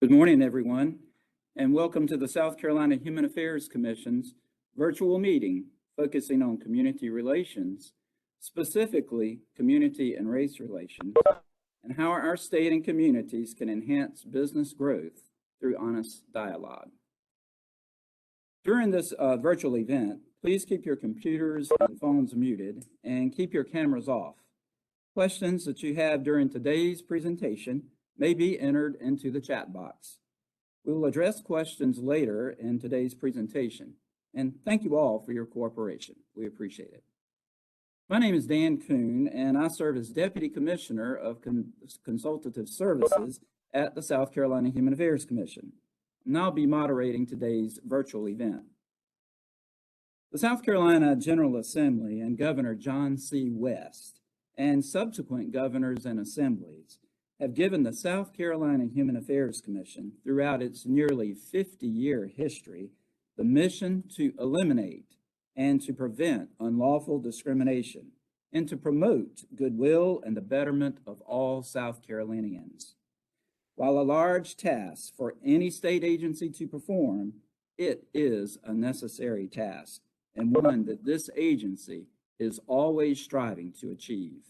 Good morning, everyone, and welcome to the South Carolina Human Affairs Commission's virtual meeting focusing on community relations, specifically community and race relations, and how our state and communities can enhance business growth through honest dialogue. During this virtual event, please keep your computers and phones muted and keep your cameras off. Questions that you have during today's presentation may be entered into the chat box. We will address questions later in today's presentation, and thank you all for your cooperation. We appreciate it. My name is Dan Kuhn, and I serve as Deputy Commissioner of Consultative Services at the South Carolina Human Affairs Commission, and I'll be moderating today's virtual event. The South Carolina General Assembly and Governor John C. West and subsequent governors and assemblies have given the South Carolina Human Affairs Commission, throughout its nearly 50-year history, the mission to eliminate and to prevent unlawful discrimination and to promote goodwill and the betterment of all South Carolinians. While a large task for any state agency to perform, it is a necessary task and one that this agency is always striving to achieve.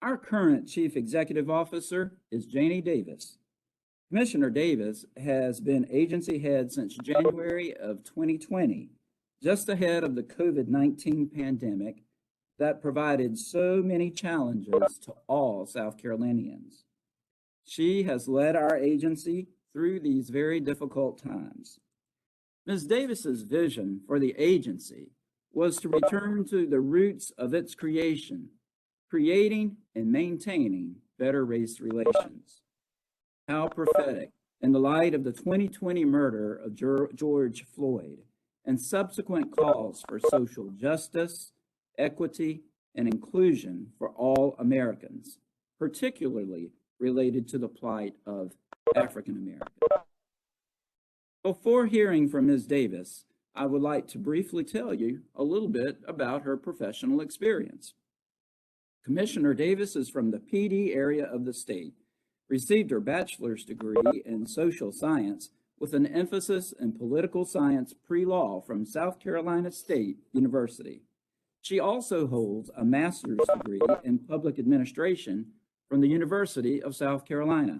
Our current Chief Executive Officer is Janie Davis. Commissioner Davis has been agency head since January of 2020, just ahead of the COVID-19 pandemic that provided so many challenges to all South Carolinians. She has led our agency through these very difficult times. Ms. Davis's vision for the agency was to return to the roots of its creation, creating and maintaining better race relations. How prophetic in the light of the 2020 murder of George Floyd and subsequent calls for social justice, equity, and inclusion for all Americans, particularly related to the plight of African Americans. Before hearing from Ms. Davis, I would like to briefly tell you a little bit about her professional experience. Commissioner Davis is from the PD area of the state, received her bachelor's degree in social science with an emphasis in political science pre-law from South Carolina State University. She also holds a master's degree in public administration from the University of South Carolina.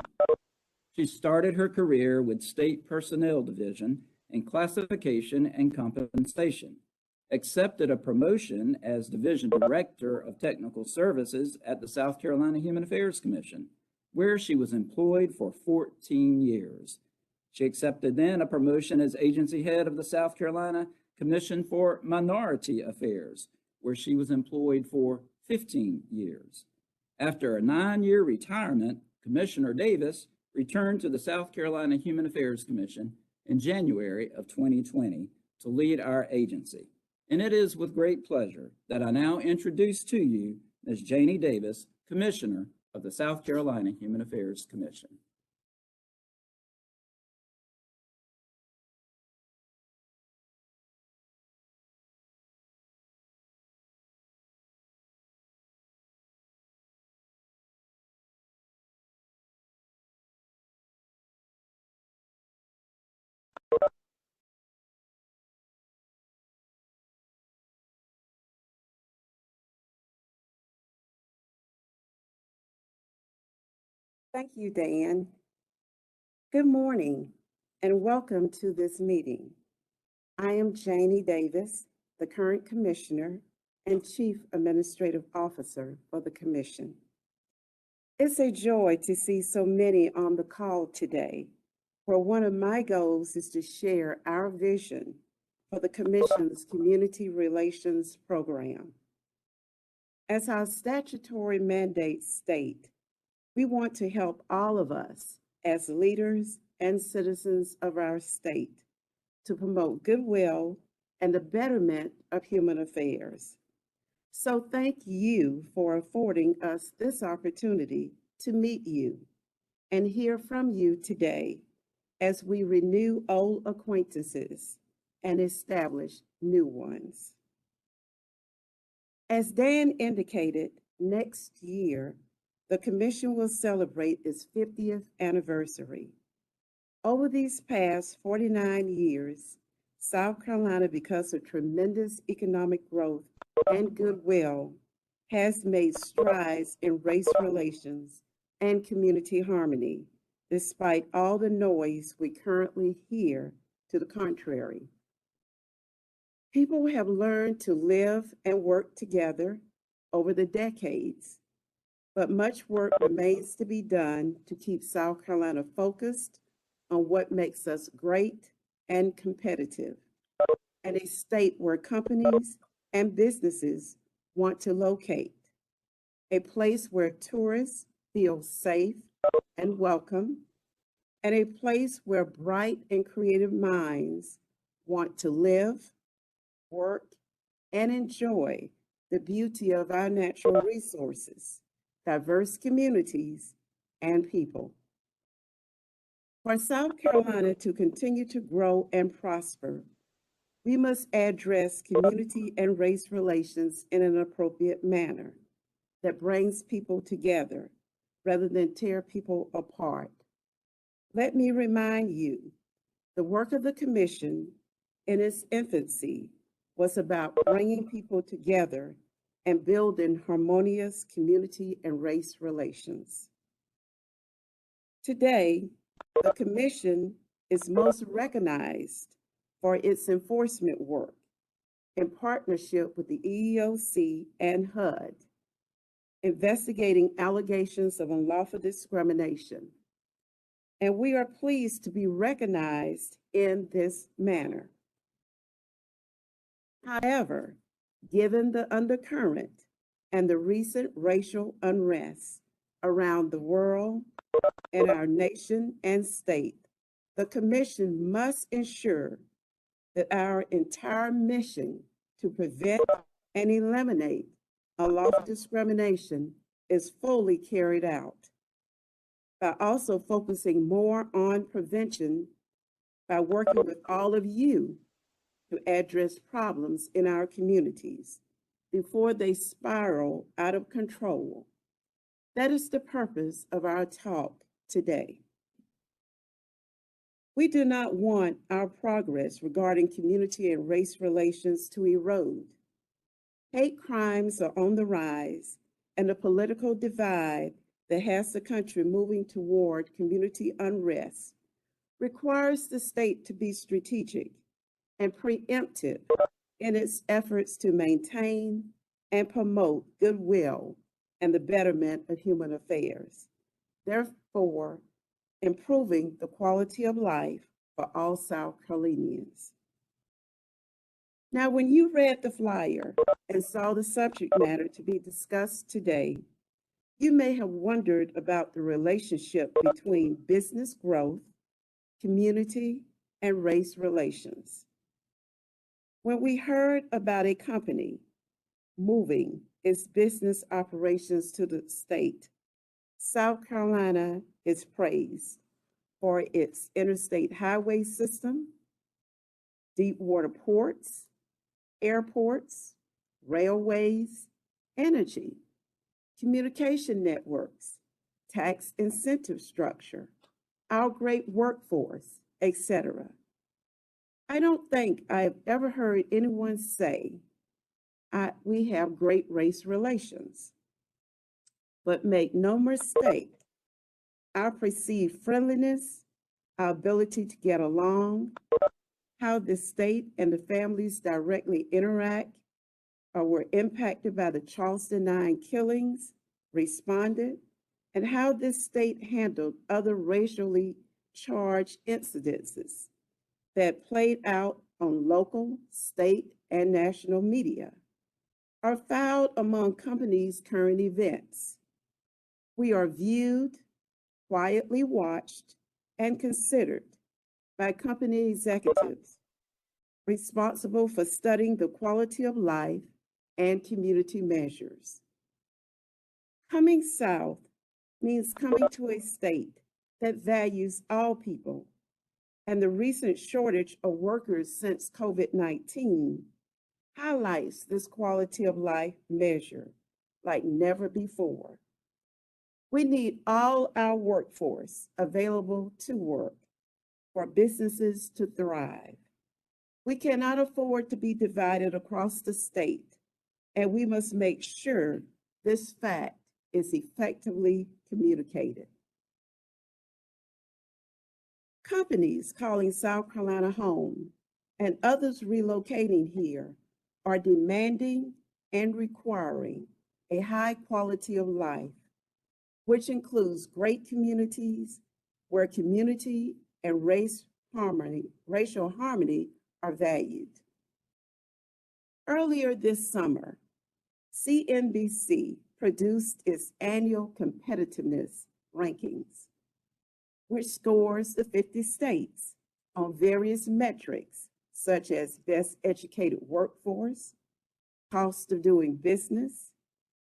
She started her career with State Personnel Division in classification and compensation, accepted a promotion as Division Director of Technical Services at the South Carolina Human Affairs Commission, where she was employed for 14 years. She accepted then a promotion as Agency Head of the South Carolina Commission for Minority Affairs, where she was employed for 15 years. After a 9-year retirement, Commissioner Davis returned to the South Carolina Human Affairs Commission in January of 2020 to lead our agency. And it is with great pleasure that I now introduce to you Ms. Janie Davis, Commissioner of the South Carolina Human Affairs Commission. Thank you, Dan. Good morning and welcome to this meeting. I am Janie Davis, the current Commissioner and Chief Administrative Officer for the Commission. It's a joy to see so many on the call today, where one of my goals is to share our vision for the Commission's Community Relations Program. As our statutory mandates state, we want to help all of us as leaders and citizens of our state to promote goodwill and the betterment of human affairs. So thank you for affording us this opportunity to meet you and hear from you today as we renew old acquaintances and establish new ones. As Dan indicated, next year, the Commission will celebrate its 50th anniversary, Over these past 49 years, South Carolina, because of tremendous economic growth and goodwill, has made strides in race relations and community harmony, despite all the noise we currently hear to the contrary. People have learned to live and work together over the decades, but much work remains to be done to keep South Carolina focused on what makes us great and competitive, and a state where companies and businesses want to locate, a place where tourists feel safe and welcome, and a place where bright and creative minds want to live, work, and enjoy the beauty of our natural resources, diverse communities, and people. For South Carolina to continue to grow and prosper, we must address community and race relations in an appropriate manner that brings people together rather than tear people apart. Let me remind you, the work of the Commission in its infancy was about bringing people together and building harmonious community and race relations. Today, the Commission is most recognized for its enforcement work in partnership with the EEOC and HUD, investigating allegations of unlawful discrimination. And we are pleased to be recognized in this manner. However, given the undercurrent and the recent racial unrest around the world and our nation and state, the Commission must ensure that our entire mission to prevent and eliminate unlawful discrimination is fully carried out, by also focusing more on prevention by working with all of you to address problems in our communities before they spiral out of control. That is the purpose of our talk today. We do not want our progress regarding community and race relations to erode. Hate crimes are on the rise, and the political divide that has the country moving toward community unrest requires the state to be strategic and preemptive in its efforts to maintain and promote goodwill and the betterment of human affairs, therefore improving the quality of life for all South Carolinians. Now, when you read the flyer and saw the subject matter to be discussed today, you may have wondered about the relationship between business growth, community, and race relations. When we heard about a company moving its business operations to the state, South Carolina is praised for its interstate highway system, deep water ports, airports, railways, energy, communication networks, tax incentive structure, our great workforce, etc. I don't think I have ever heard anyone say we have great race relations. But make no mistake, our perceived friendliness, our ability to get along, how the state and the families directly interact or were impacted by the Charleston 9 killings, responded, and how this state handled other racially charged incidences that played out on local, state, and national media are found among companies' current events. We are viewed, quietly watched, and considered by company executives responsible for studying the quality of life and community measures. Coming south means coming to a state that values all people, and the recent shortage of workers since COVID-19 highlights this quality of life measure like never before. We need all our workforce available to work, for businesses to thrive. We cannot afford to be divided across the state, and we must make sure this fact is effectively communicated. Companies calling South Carolina home and others relocating here are demanding and requiring a high quality of life, which includes great communities where community and racial harmony are valued. Earlier this summer, CNBC produced its annual competitiveness rankings, which scores the 50 states on various metrics such as best educated workforce, cost of doing business,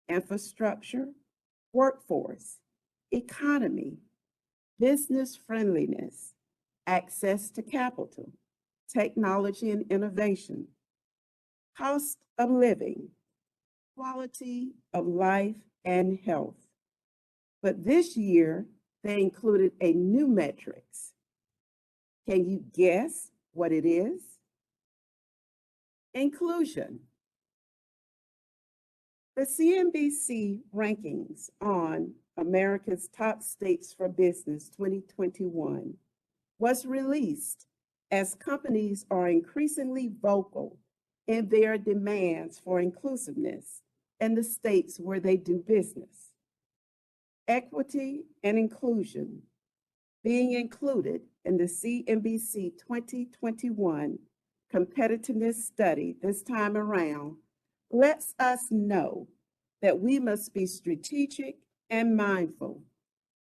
infrastructure, workforce, economy, business friendliness, access to capital, technology and innovation, cost of living, quality of life, and health. But this year, they included a new metrics. Can you guess what it is? Inclusion. The CNBC rankings on America's Top States for Business 2021 was released as companies are increasingly vocal in their demands for inclusiveness in the states where they do business. Equity and inclusion being included in the CNBC 2021 competitiveness study this time around lets us know that we must be strategic and mindful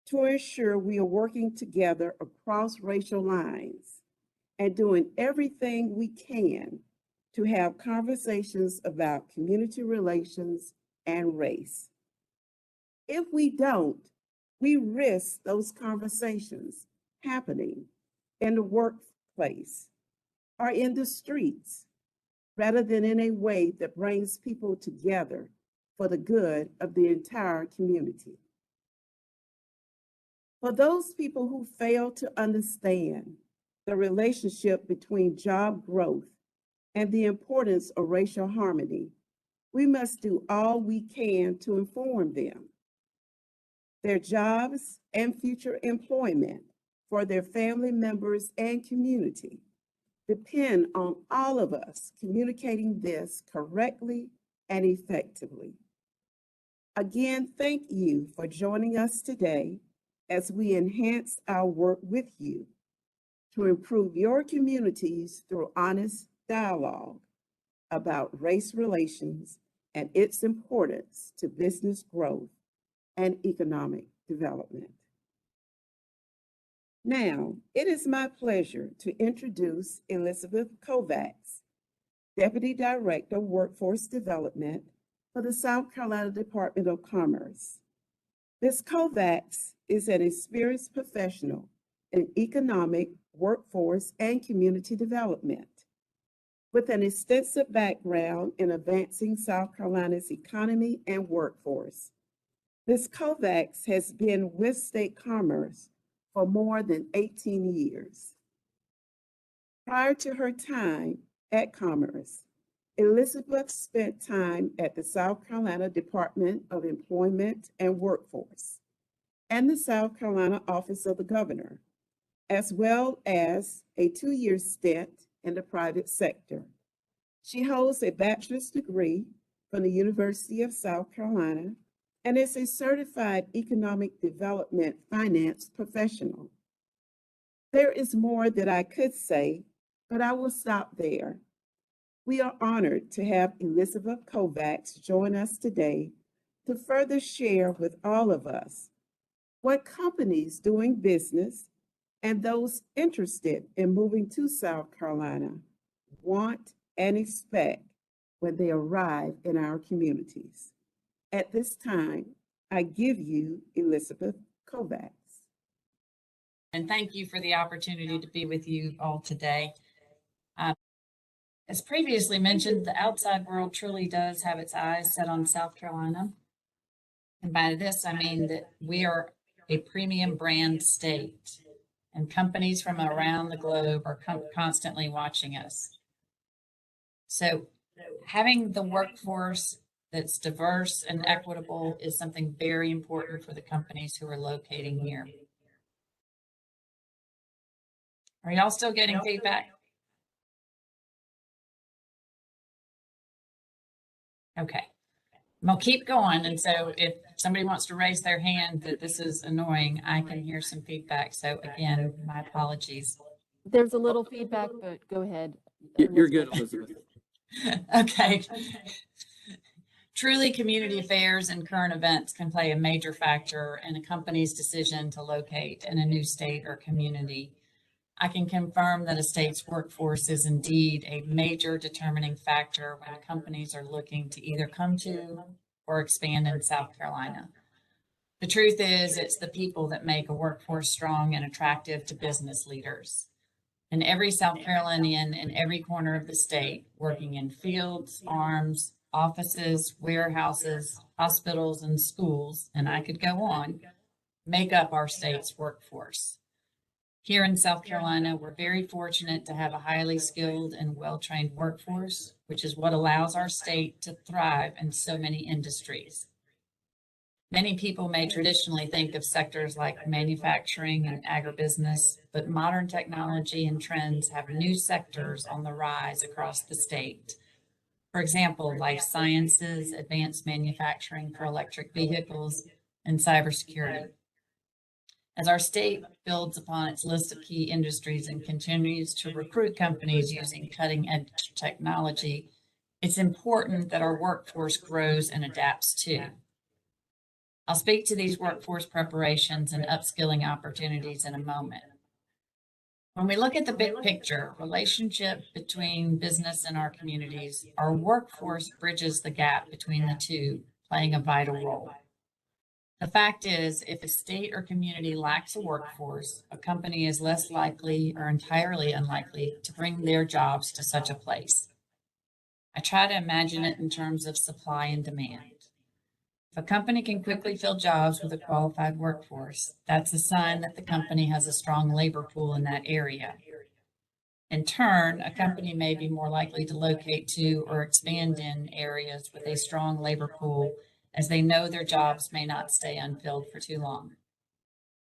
to ensure we are working together across racial lines and doing everything we can to have conversations about community relations and race. If we don't, we risk those conversations happening in the workplace or in the streets, rather than in a way that brings people together for the good of the entire community. For those people who fail to understand the relationship between job growth and the importance of racial harmony, we must do all we can to inform them. Their jobs and future employment for their family members and community depend on all of us communicating this correctly and effectively. Again, thank you for joining us today as we enhance our work with you to improve your communities through honest dialogue about race relations and its importance to business growth and economic development. Now, it is my pleasure to introduce Elizabeth Kovacs, Deputy Director of Workforce Development for the South Carolina Department of Commerce. Ms. Kovacs is an experienced professional in economic, workforce, and community development. With an extensive background in advancing South Carolina's economy and workforce, Ms. Kovacs has been with State Commerce for more than 18 years. Prior to her time at Commerce, Elizabeth spent time at the South Carolina Department of Employment and Workforce and the South Carolina Office of the Governor, as well as a 2-year stint in the private sector. She holds a bachelor's degree from the University of South Carolina and is a certified economic development finance professional. There is more that I could say, but I will stop there. We are honored to have Elizabeth Kovacs join us today to further share with all of us what companies doing business and those interested in moving to South Carolina want and expect when they arrive in our communities. At this time, I give you Elizabeth Kovacs. And thank you for the opportunity to be with you all today. As previously mentioned, the outside world truly does have its eyes set on South Carolina. And by this, I mean that we are a premium brand state. and companies from around the globe are constantly watching us. So having the workforce that's diverse and equitable is something very important for the companies who are locating here. Are y'all still getting feedback? Okay. I'll keep going. And so if somebody wants to raise their hand that this is annoying, I can hear some feedback. So again, my apologies. There's a little feedback, but go ahead. You're good, Elizabeth. Okay. Truly, community affairs and current events can play a major factor in a company's decision to locate in a new state or community. I can confirm that a state's workforce is indeed a major determining factor when companies are looking to either come to or expand in South Carolina. The truth is, it's the people that make a workforce strong and attractive to business leaders. And every South Carolinian in every corner of the state, working in fields, farms, offices, warehouses, hospitals, and schools, and I could go on, make up our state's workforce. Here in South Carolina, we're very fortunate to have a highly skilled and well-trained workforce, which is what allows our state to thrive in so many industries. Many people may traditionally think of sectors like manufacturing and agribusiness, but modern technology and trends have new sectors on the rise across the state. For example, life sciences, advanced manufacturing for electric vehicles, and cybersecurity. As our state builds upon its list of key industries and continues to recruit companies using cutting-edge technology, it's important that our workforce grows and adapts too. I'll speak to these workforce preparations and upskilling opportunities in a moment. When we look at the big picture, relationship between business and our communities, our workforce bridges the gap between the two, playing a vital role. The fact is, if a state or community lacks a workforce, a company is less likely or entirely unlikely to bring their jobs to such a place. I try to imagine it in terms of supply and demand. If a company can quickly fill jobs with a qualified workforce, that's a sign that the company has a strong labor pool in that area. In turn, a company may be more likely to locate to or expand in areas with a strong labor pool, as they know their jobs may not stay unfilled for too long,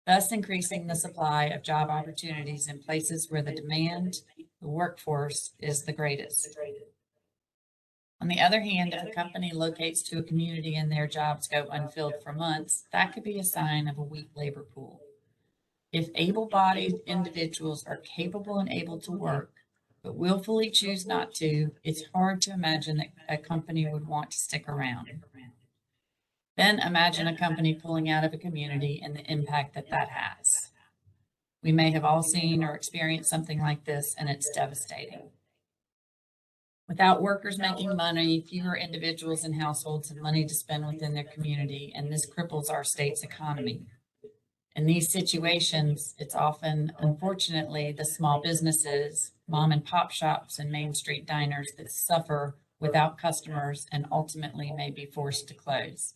thus increasing the supply of job opportunities in places where the demand, the workforce, is the greatest. On the other hand, if a company locates to a community and their jobs go unfilled for months, that could be a sign of a weak labor pool. If able-bodied individuals are capable and able to work, but willfully choose not to, it's hard to imagine that a company would want to stick around. Then imagine a company pulling out of a community and the impact that that has. We may have all seen or experienced something like this, and it's devastating. Without workers making money, fewer individuals and households have money to spend within their community, and this cripples our state's economy. In these situations, it's often, unfortunately, the small businesses, mom and pop shops, and Main Street diners that suffer without customers and ultimately may be forced to close.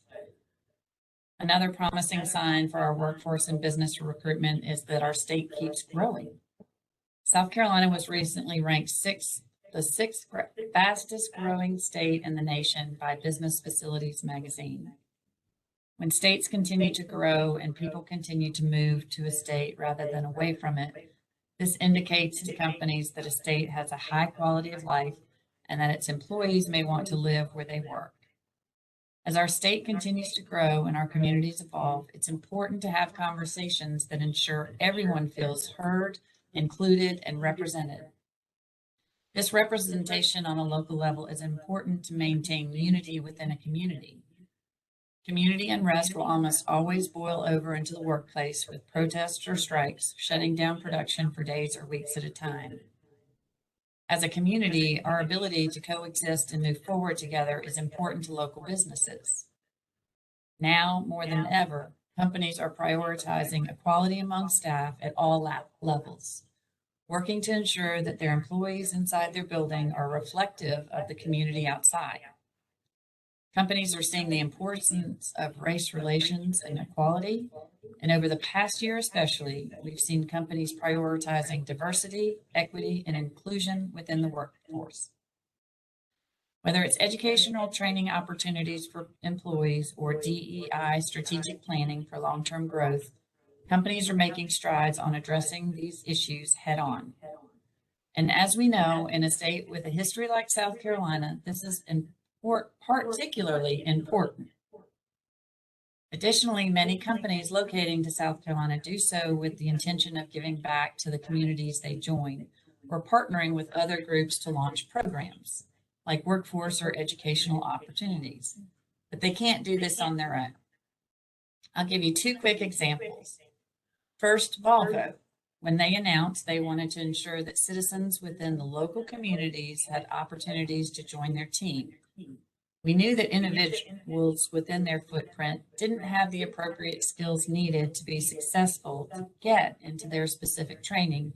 Another promising sign for our workforce and business recruitment is that our state keeps growing. South Carolina was recently ranked the sixth fastest growing state in the nation by Business Facilities Magazine. When states continue to grow and people continue to move to a state rather than away from it, this indicates to companies that a state has a high quality of life and that its employees may want to live where they work. As our state continues to grow and our communities evolve, it's important to have conversations that ensure everyone feels heard, included, and represented. This representation on a local level is important to maintain unity within a community. Community unrest will almost always boil over into the workplace with protests or strikes, shutting down production for days or weeks at a time. As a community, our ability to coexist and move forward together is important to local businesses. Now, more than ever, companies are prioritizing equality among staff at all levels, working to ensure that their employees inside their building are reflective of the community outside. Companies are seeing the importance of race relations and equality. And over the past year especially, we've seen companies prioritizing diversity, equity, and inclusion within the workforce. Whether it's educational training opportunities for employees or DEI strategic planning for long-term growth, companies are making strides on addressing these issues head-on. And as we know, in a state with a history like South Carolina, this is particularly important. Additionally, many companies locating to South Carolina do so with the intention of giving back to the communities they join or partnering with other groups to launch programs like workforce or educational opportunities. But they can't do this on their own. I'll give you two quick examples. First, Volvo. When they announced they wanted to ensure that citizens within the local communities had opportunities to join their team. We knew that individuals within their footprint didn't have the appropriate skills needed to be successful to get into their specific training.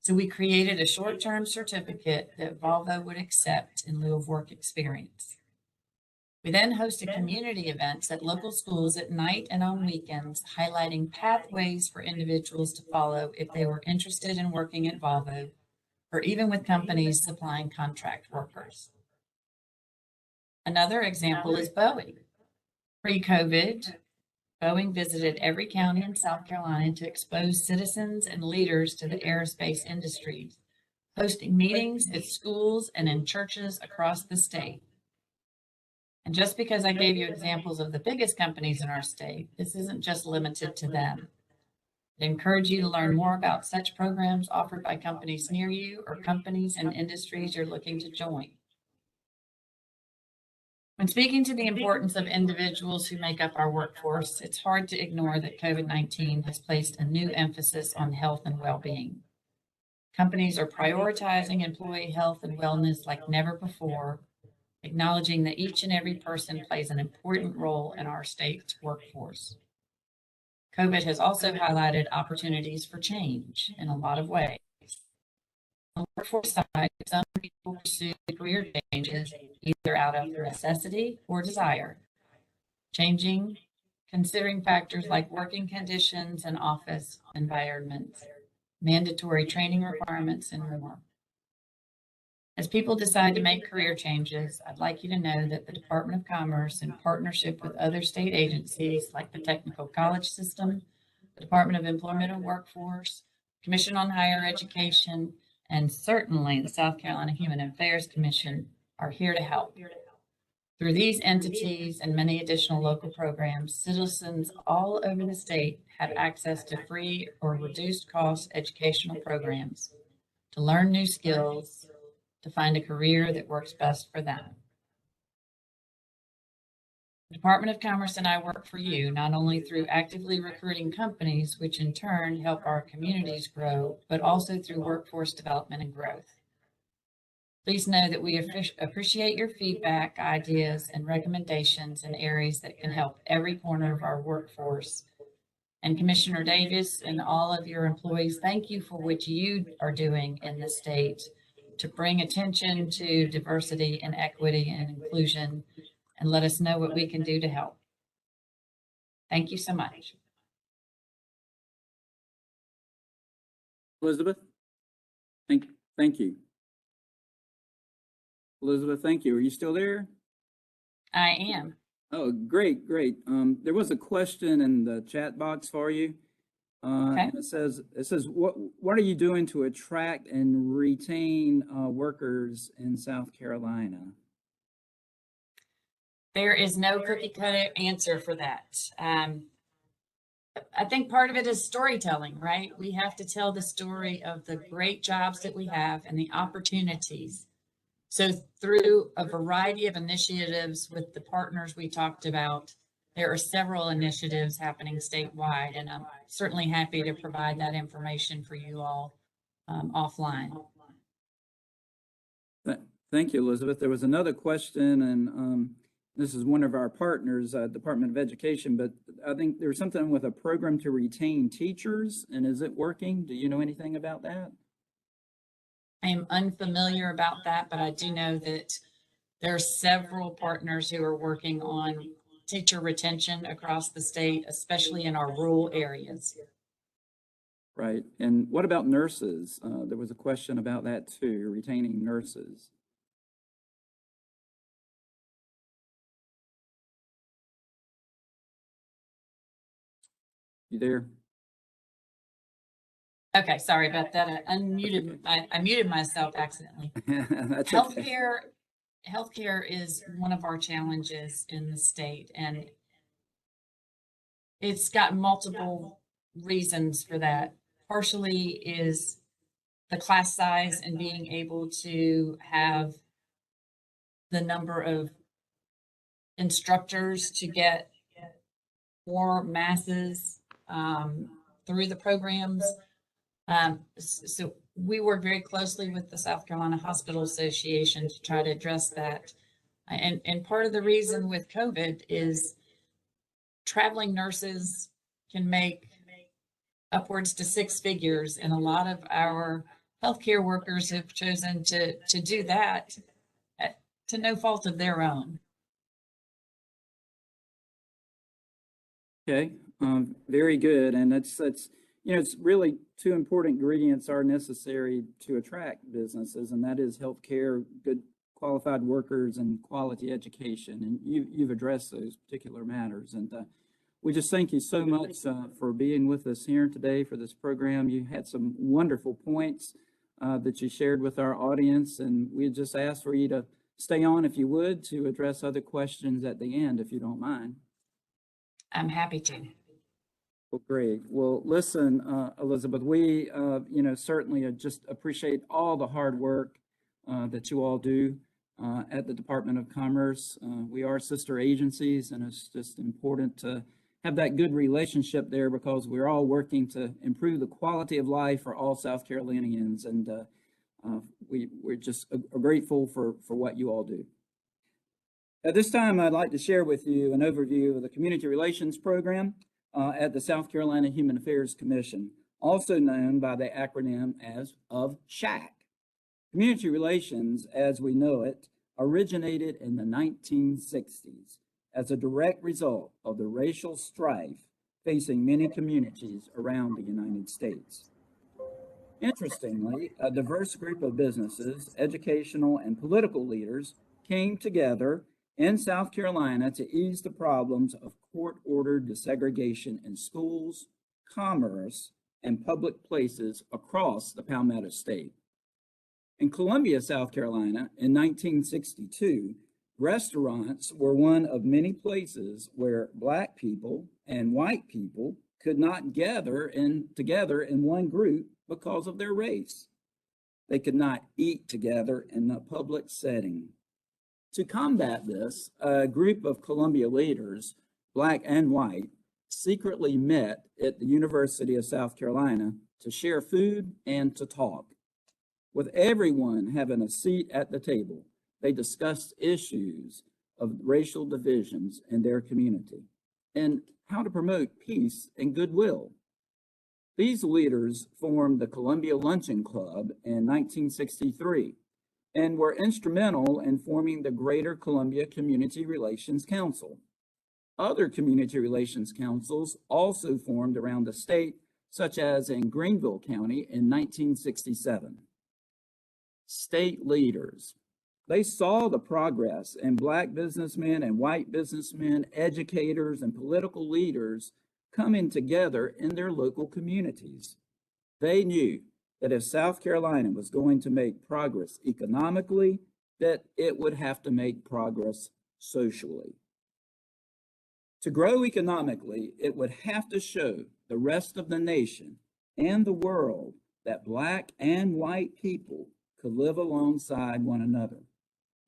So we created a short-term certificate that Volvo would accept in lieu of work experience. We then hosted community events at local schools at night and on weekends, highlighting pathways for individuals to follow if they were interested in working at Volvo, or even with companies supplying contract workers. Another example is Boeing. Pre-COVID, Boeing visited every county in South Carolina to expose citizens and leaders to the aerospace industry, hosting meetings at schools and in churches across the state. And just because I gave you examples of the biggest companies in our state, this isn't just limited to them. I encourage you to learn more about such programs offered by companies near you or companies and industries you're looking to join. When speaking to the importance of individuals who make up our workforce, it's hard to ignore that COVID-19 has placed a new emphasis on health and well-being. Companies are prioritizing employee health and wellness like never before, acknowledging that each and every person plays an important role in our state's workforce. COVID has also highlighted opportunities for change in a lot of ways. On the workforce side, some people pursue career changes either out of necessity or desire, considering factors like working conditions and office environments, mandatory training requirements, and more. As people decide to make career changes, I'd like you to know that the Department of Commerce, in partnership with other state agencies like the Technical College System, the Department of Employment and Workforce, Commission on Higher Education, and certainly the South Carolina Human Affairs Commission, are here to help. Through these entities and many additional local programs, citizens all over the state have access to free or reduced cost educational programs to learn new skills, to find a career that works best for them. The Department of Commerce and I work for you, not only through actively recruiting companies, which in turn help our communities grow, but also through workforce development and growth. Please know that we appreciate your feedback, ideas, and recommendations in areas that can help every corner of our workforce. And Commissioner Davis and all of your employees, thank you for what you are doing in the state to bring attention to diversity and equity and inclusion, and let us know what we can do to help. Thank you so much. Elizabeth? Thank you. Elizabeth, thank you. Are you still there? I am. Oh, great. There was a question in the chat box for you. Okay. It says, what are you doing to attract and retain workers in South Carolina? There is no cookie cutter answer for that. I think part of it is storytelling, right? We have to tell the story of the great jobs that we have and the opportunities. So through a variety of initiatives with the partners we talked about, there are several initiatives happening statewide, and I'm certainly happy to provide that information for you all offline. Thank you, Elizabeth. There was another question, and this is one of our partners, Department of Education, but I think there's something with a program to retain teachers, and is it working? Do you know anything about that? I am unfamiliar about that, but I do know that There are several partners who are working on teacher retention across the state, especially in our rural areas. Right. And what about nurses? There was a question about that too, retaining nurses. You there? Okay, sorry about that. I muted myself accidentally. That's okay. Healthcare is one of our challenges in the state, and it's got multiple reasons for that. Partially is the class size and being able to have the number of instructors to get more masses through the programs. So we work very closely with the South Carolina Hospital Association to try to address that. And part of the reason with COVID is traveling nurses can make upwards to 6 figures, and a lot of our healthcare workers have chosen to do that to no fault of their own. Okay, very good. And that's, it's really two important ingredients are necessary to attract businesses, and that is healthcare, good qualified workers, and quality education. And you've addressed those particular matters. And we just thank you so much for being with us here today for this program. You had some wonderful points that you shared with our audience, and we just ask for you to stay on if you would to address other questions at the end, if you don't mind. I'm happy to. Well, great. Well, listen, Elizabeth, we, certainly just appreciate all the hard work that you all do at the Department of Commerce. We are sister agencies, and it's just important to have that good relationship there because we're all working to improve the quality of life for all South Carolinians, and we're just grateful for what you all do. At this time, I'd like to share with you an overview of the Community Relations Program at the South Carolina Human Affairs Commission, also known by the acronym as of SHAC. Community relations, as we know it, originated in the 1960s as a direct result of the racial strife facing many communities around the United States. Interestingly, a diverse group of businesses, educational, and political leaders came together in South Carolina to ease the problems of court-ordered desegregation in schools, commerce, and public places across the Palmetto State. In Columbia, South Carolina, in 1962, restaurants were one of many places where Black people and white people could not gather together in one group because of their race. They could not eat together in a public setting. To combat this, a group of Columbia leaders, Black and white, secretly met at the University of South Carolina to share food and to talk. With everyone having a seat at the table, they discussed issues of racial divisions in their community and how to promote peace and goodwill. These leaders formed the Columbia Luncheon Club in 1963 and were instrumental in forming the Greater Columbia Community Relations Council. Other community relations councils also formed around the state, such as in Greenville County in 1967. State leaders, they saw the progress in Black businessmen and white businessmen, educators, and political leaders coming together in their local communities. They knew that if South Carolina was going to make progress economically, that it would have to make progress socially. To grow economically, it would have to show the rest of the nation and the world that Black and white people could live alongside one another,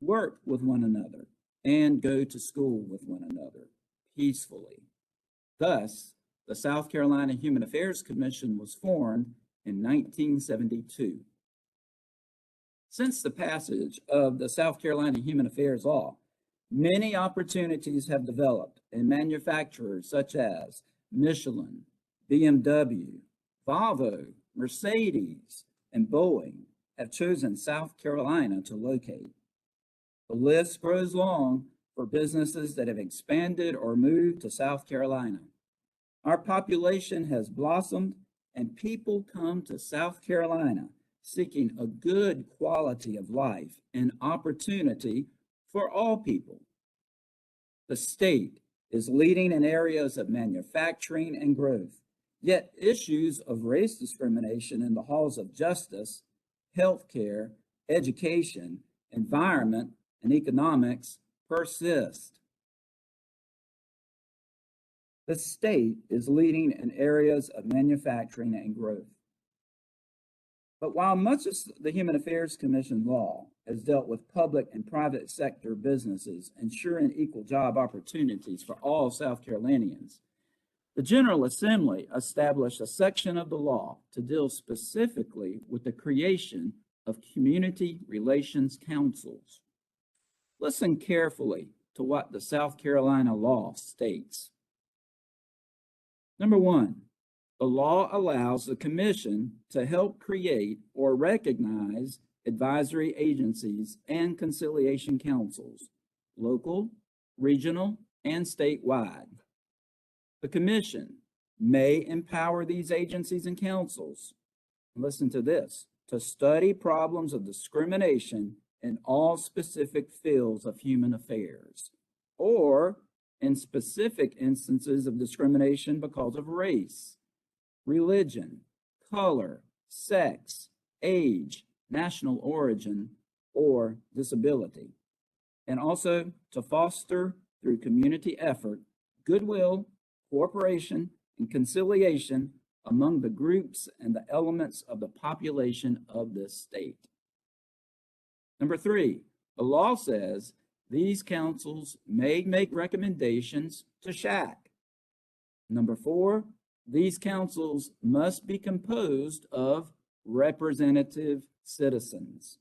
work with one another, and go to school with one another peacefully. Thus, the South Carolina Human Affairs Commission was formed in 1972. Since the passage of the South Carolina Human Affairs Law, many opportunities have developed in manufacturers such as Michelin, BMW, Volvo, Mercedes, and Boeing have chosen South Carolina to locate. The list grows long for businesses that have expanded or moved to South Carolina. Our population has blossomed and people come to South Carolina seeking a good quality of life and opportunity for all people. The state is leading in areas of manufacturing and growth, yet issues of race discrimination in the halls of justice, healthcare, education, environment, and economics persist. The state is leading in areas of manufacturing and growth. But while much of the Human Affairs Commission law has dealt with public and private sector businesses ensuring equal job opportunities for all South Carolinians, the General Assembly established a section of the law to deal specifically with the creation of community relations councils. Listen carefully to what the South Carolina law states. Number one, the law allows the commission to help create or recognize advisory agencies and conciliation councils, local, regional, and statewide. The commission may empower these agencies and councils, listen to this, to study problems of discrimination in all specific fields of human affairs, or in specific instances of discrimination because of race, religion, color, sex, age, national origin, or disability, and also to foster through community effort, goodwill, cooperation, and conciliation among the groups and the elements of the population of this state. Number three, the law says these councils may make recommendations to SHAC. Number four, these councils must be composed of representative citizens.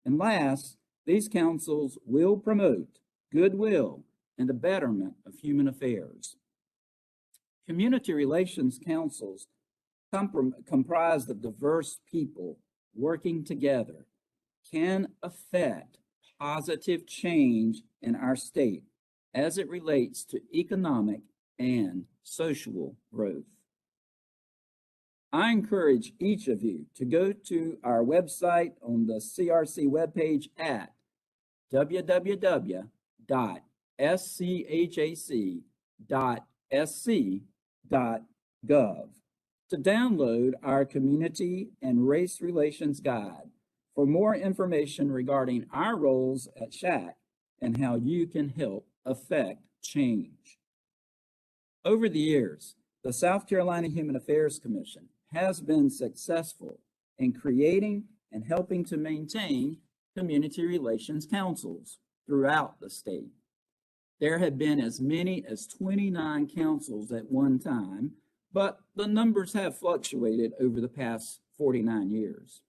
And last, these councils will promote goodwill and the betterment of human affairs. Community relations councils comprised of diverse people working together can affect positive change in our state as it relates to economic and social growth. I encourage each of you to go to our website on the CRC webpage at www.schac.sc.gov to download our Community and Race Relations Guide for more information regarding our roles at SHAC and how you can help affect change. Over the years, the South Carolina Human Affairs Commission has been successful in creating and helping to maintain community relations councils throughout the state. There have been as many as 29 councils at one time, but the numbers have fluctuated over the past 49 years.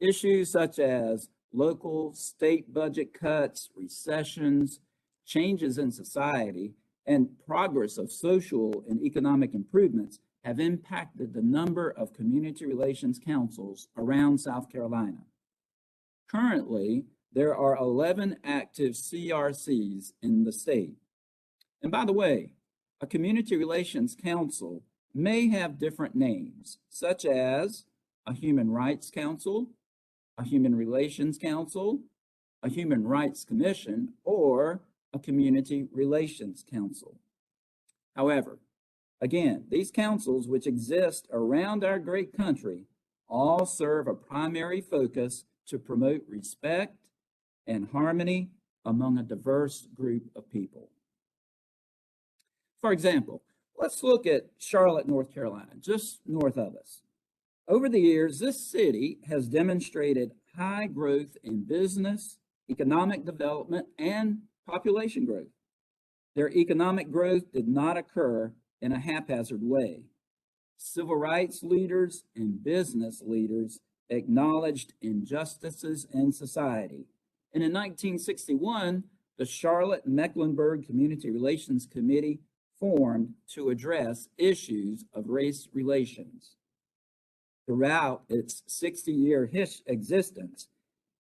Issues such as local, state budget cuts, recessions, changes in society, and progress of social and economic improvements have impacted the number of community relations councils around South Carolina. Currently, there are 11 active CRCs in the state. And by the way, a community relations council may have different names, such as a human rights council, a human relations council, a human rights commission, or a community relations council. However, again, these councils, which exist around our great country, all serve a primary focus to promote respect and harmony among a diverse group of people. For example, let's look at Charlotte, North Carolina, just north of us. Over the years, this city has demonstrated high growth in business, economic development, and population growth. Their economic growth did not occur in a haphazard way. Civil rights leaders and business leaders acknowledged injustices in society. And in 1961, the Charlotte-Mecklenburg Community Relations Committee formed to address issues of race relations. Throughout its 60-year existence,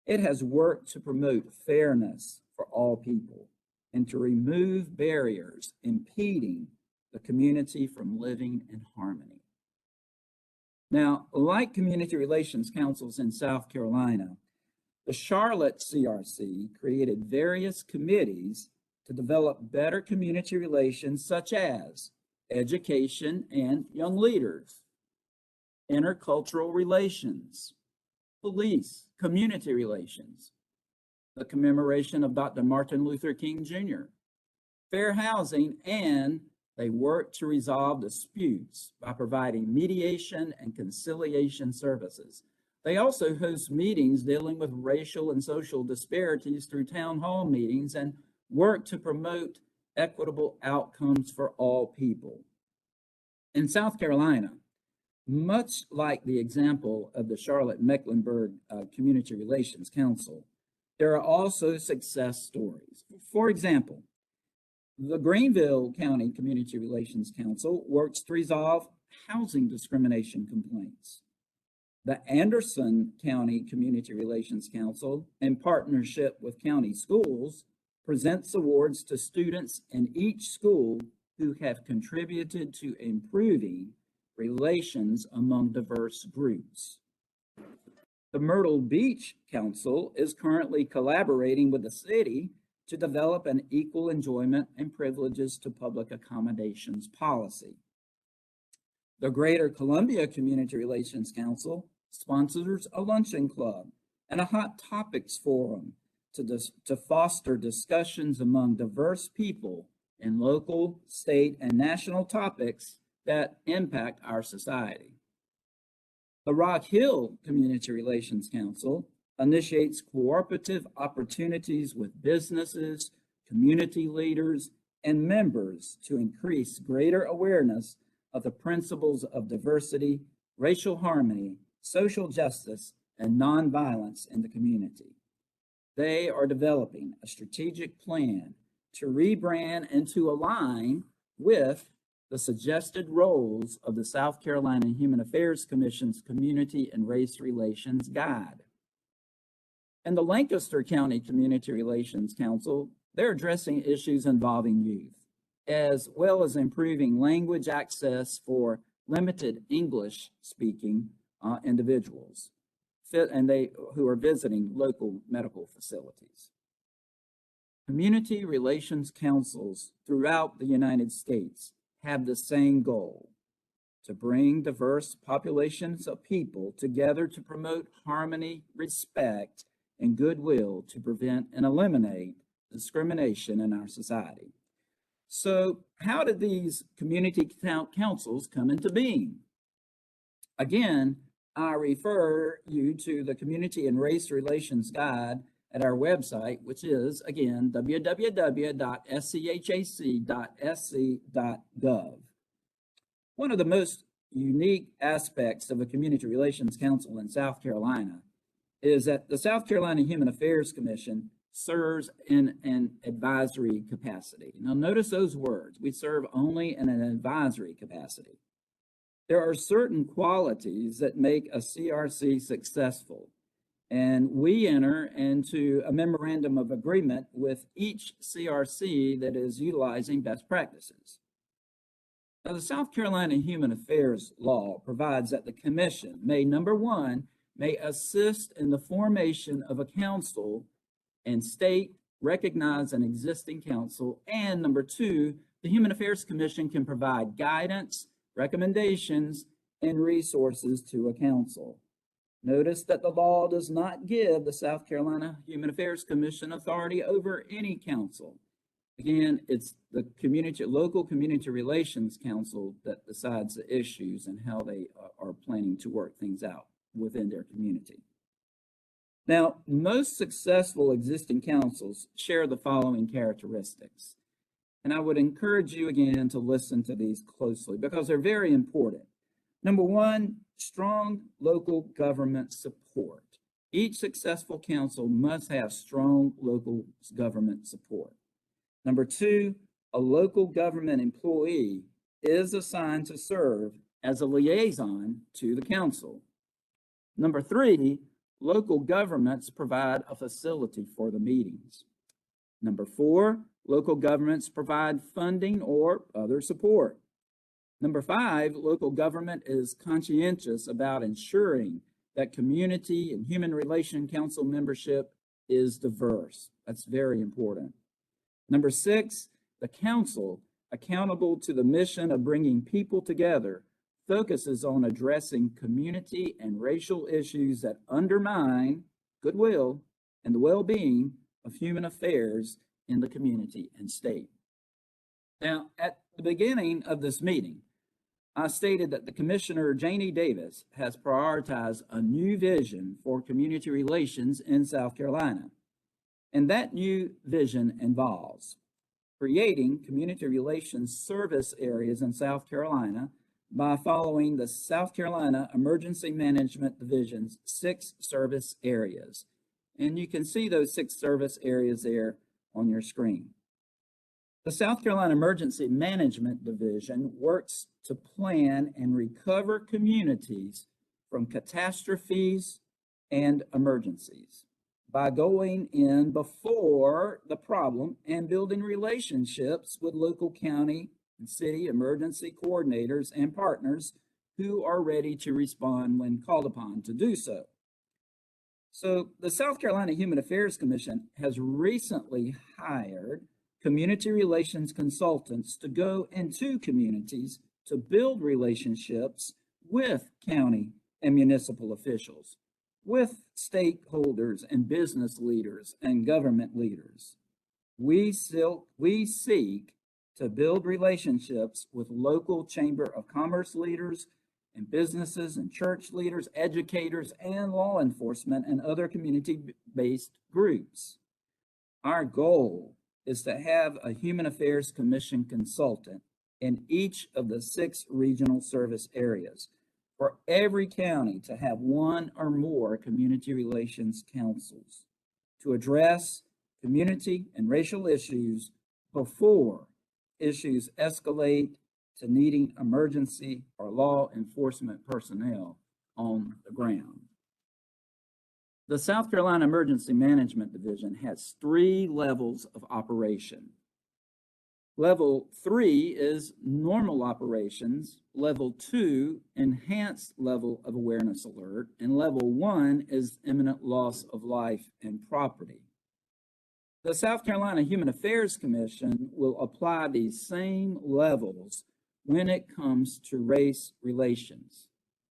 It has worked to promote fairness for all people and to remove barriers impeding the community from living in harmony. Now, like community relations councils in South Carolina, the Charlotte CRC created various committees to develop better community relations such as education and young leaders, intercultural relations, police, community relations, the commemoration of Dr. Martin Luther King Jr., fair housing, and they work to resolve disputes by providing mediation and conciliation services. They also host meetings dealing with racial and social disparities through town hall meetings and work to promote equitable outcomes for all people. In South Carolina, much like the example of the Charlotte-Mecklenburg Community Relations Council, there are also success stories. For example, the Greenville County Community Relations Council works to resolve housing discrimination complaints. The Anderson County Community Relations Council, in partnership with county schools, presents awards to students in each school who have contributed to improving relations among diverse groups. The Myrtle Beach Council is currently collaborating with the city to develop an equal enjoyment and privileges to public accommodations policy. The Greater Columbia Community Relations Council sponsors a luncheon club and a hot topics forum to foster discussions among diverse people in local, state, and national topics that impact our society. The Rock Hill Community Relations Council initiates cooperative opportunities with businesses, community leaders, and members to increase greater awareness of the principles of diversity, racial harmony, social justice, and nonviolence in the community. They are developing a strategic plan to rebrand and to align with the suggested roles of the South Carolina Human Affairs Commission's Community and Race Relations Guide. And the Lancaster County Community Relations Council, they're addressing issues involving youth, as well as improving language access for limited English-speaking individuals, who are visiting local medical facilities. Community relations councils throughout the United States have the same goal: to bring diverse populations of people together to promote harmony, respect, and goodwill to prevent and eliminate discrimination in our society. So how did these community councils come into being? Again, I refer you to the Community and Race Relations Guide at our website, which is, again, www.schehac.sc.gov. One of the most unique aspects of a Community Relations Council in South Carolina is that the South Carolina Human Affairs Commission serves in an advisory capacity. Now, notice those words. We serve only in an advisory capacity. There are certain qualities that make a CRC successful, and we enter into a memorandum of agreement with each CRC that is utilizing best practices. Now, the South Carolina Human Affairs law provides that the commission may, number one, may assist in the formation of a council and state recognize an existing council, and number two, the Human Affairs Commission can provide guidance, recommendations, and resources to a council. Notice that the law does not give the South Carolina Human Affairs Commission authority over any council. Again, it's the local community relations council that decides the issues and how they are planning to work things out within their community. Now, most successful existing councils share the following characteristics. And I would encourage you again to listen to these closely because they're very important. Number one, strong local government support. Each successful council must have strong local government support. Number two, a local government employee is assigned to serve as a liaison to the council. Number three, local governments provide a facility for the meetings. Number 4, local governments provide funding or other support. Number 5, local government is conscientious about ensuring that community and human relation council membership is diverse. That's very important. Number 6, the council, accountable to the mission of bringing people together, focuses on addressing community and racial issues that undermine goodwill and the well-being of human affairs in the community and state. Now, at the beginning of this meeting, I stated that the Commissioner, Janie Davis, has prioritized a new vision for community relations in South Carolina. And that new vision involves creating community relations service areas in South Carolina by following the South Carolina Emergency Management Division's 6 service areas. And you can see those 6 service areas there on your screen. The South Carolina Emergency Management Division works to plan and recover communities from catastrophes and emergencies by going in before the problem and building relationships with local county and city emergency coordinators and partners who are ready to respond when called upon to do so. So the South Carolina Human Affairs Commission has recently hired community relations consultants to go into communities to build relationships with county and municipal officials, with stakeholders and business leaders and government leaders. We seek to build relationships with local Chamber of Commerce leaders and businesses and church leaders, educators, and law enforcement and other community-based groups. Our goal is to have a Human Affairs Commission consultant in each of the 6 regional service areas, for every county to have 1 or more community relations councils to address community and racial issues before issues escalate to needing emergency or law enforcement personnel on the ground. The South Carolina Emergency Management Division has 3 levels of operation. Level 3 is normal operations. Level 2, enhanced level of awareness alert. And level 1 is imminent loss of life and property. The South Carolina Human Affairs Commission will apply these same levels when it comes to race relations,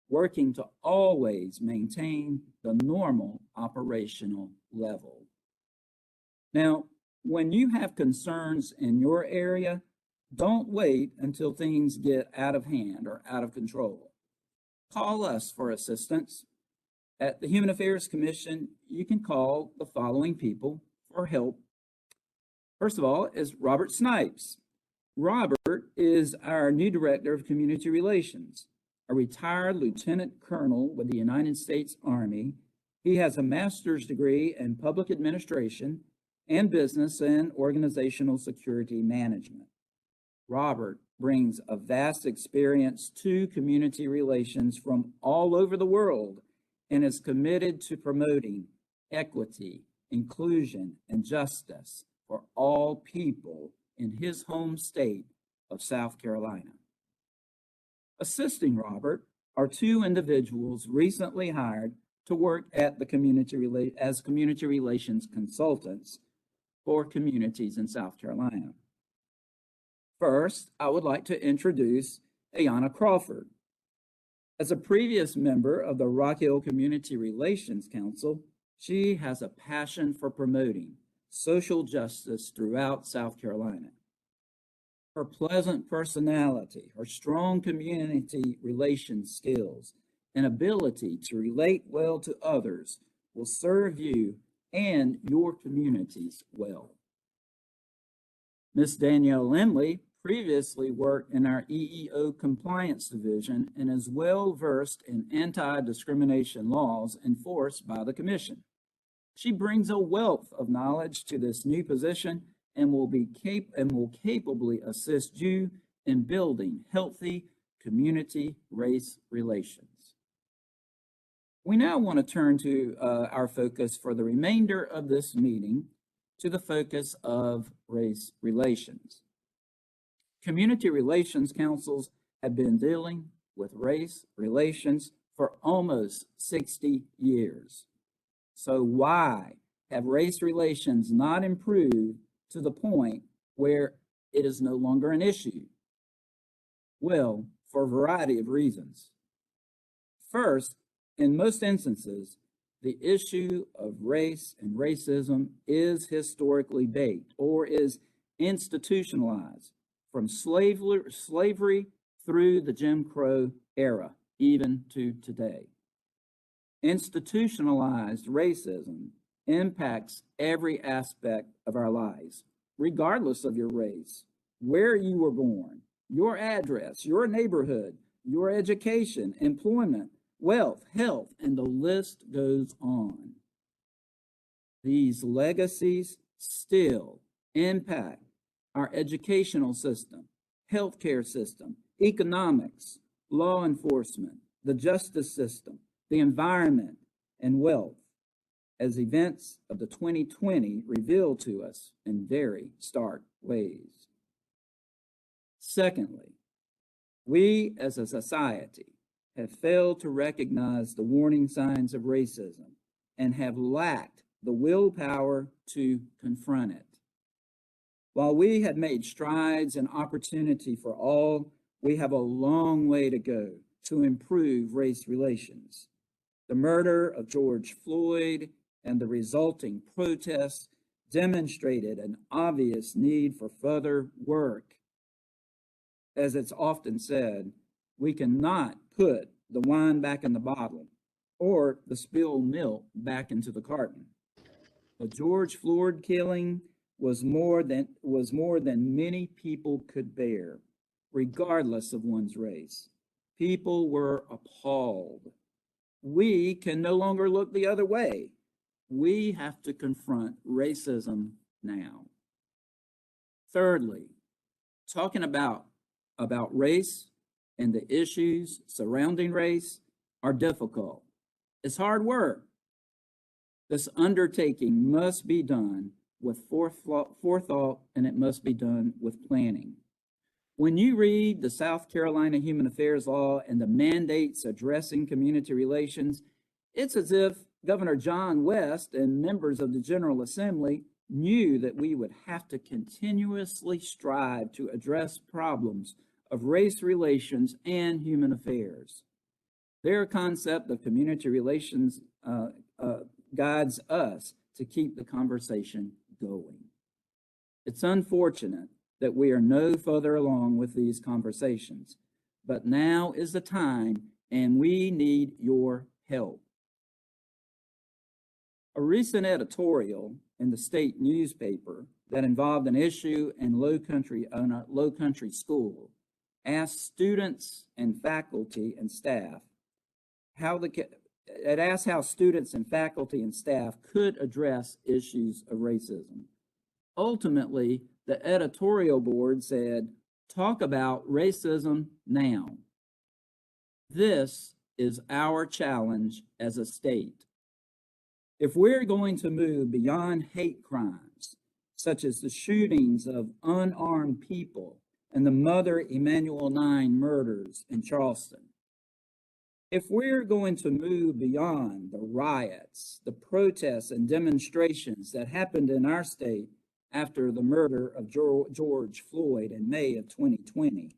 working to always maintain the normal operational level. Now, when you have concerns in your area, don't wait until things get out of hand or out of control. Call us for assistance. At the Human Affairs Commission, you can call the following people for help. First of all is Robert Snipes. Robert is our new Director of Community Relations, a retired Lieutenant Colonel with the United States Army. He has a master's degree in public administration and business and organizational security management. Robert brings a vast experience to community relations from all over the world and is committed to promoting equity, inclusion, and justice for all people in his home state of South Carolina. Assisting Robert are 2 individuals recently hired to work at the as community relations consultants for communities in South Carolina. First, I would like to introduce Ayanna Crawford. As a previous member of the Rock Hill Community Relations Council, she has a passion for promoting social justice throughout South Carolina. Her pleasant personality, her strong community relations skills, and ability to relate well to others will serve you and your communities well. Ms. Danielle Lindley previously worked in our EEO Compliance Division and is well versed in anti-discrimination laws enforced by the Commission. She brings a wealth of knowledge to this new position and will capably assist you in building healthy community race relations. We now want to turn to our focus for the remainder of this meeting to the focus of race relations. Community relations councils have been dealing with race relations for almost 60 years. So why have race relations not improved to the point where it is no longer an issue? Well, for a variety of reasons. First, in most instances, the issue of race and racism is historically baked or is institutionalized from slavery through the Jim Crow era, even to today. Institutionalized racism impacts every aspect of our lives, regardless of your race, where you were born, your address, your neighborhood, your education, employment, wealth, health, and the list goes on. These legacies still impact our educational system, healthcare system, economics, law enforcement, the justice system, the environment, and wealth, as events of the 2020 reveal to us in very stark ways. Secondly, we as a society have failed to recognize the warning signs of racism and have lacked the willpower to confront it. While we have made strides in opportunity for all, we have a long way to go to improve race relations. The murder of George Floyd and the resulting protests demonstrated an obvious need for further work. As it's often said, we cannot put the wine back in the bottle or the spilled milk back into the carton. The George Floyd killing was more than many people could bear, regardless of one's race. People were appalled. We can no longer look the other way. We have to confront racism now. Thirdly, talking about race and the issues surrounding race are difficult. It's hard work. This undertaking must be done with forethought, and it must be done with planning. When you read the South Carolina Human Affairs Law and the mandates addressing community relations, it's as if Governor John West and members of the General Assembly knew that we would have to continuously strive to address problems of race relations and human affairs. Their concept of community relations guides us to keep the conversation going. It's unfortunate that we are no further along with these conversations, but now is the time and we need your help. A recent editorial in the state newspaper that involved an issue in a low country school asked students and faculty and staff how students and faculty and staff could address issues of racism. Ultimately, the editorial board said, talk about racism now. This is our challenge as a state. If we're going to move beyond hate crimes, such as the shootings of unarmed people and the Mother Emanuel 9 murders in Charleston, if we're going to move beyond the riots, the protests and demonstrations that happened in our state after the murder of George Floyd in May of 2020,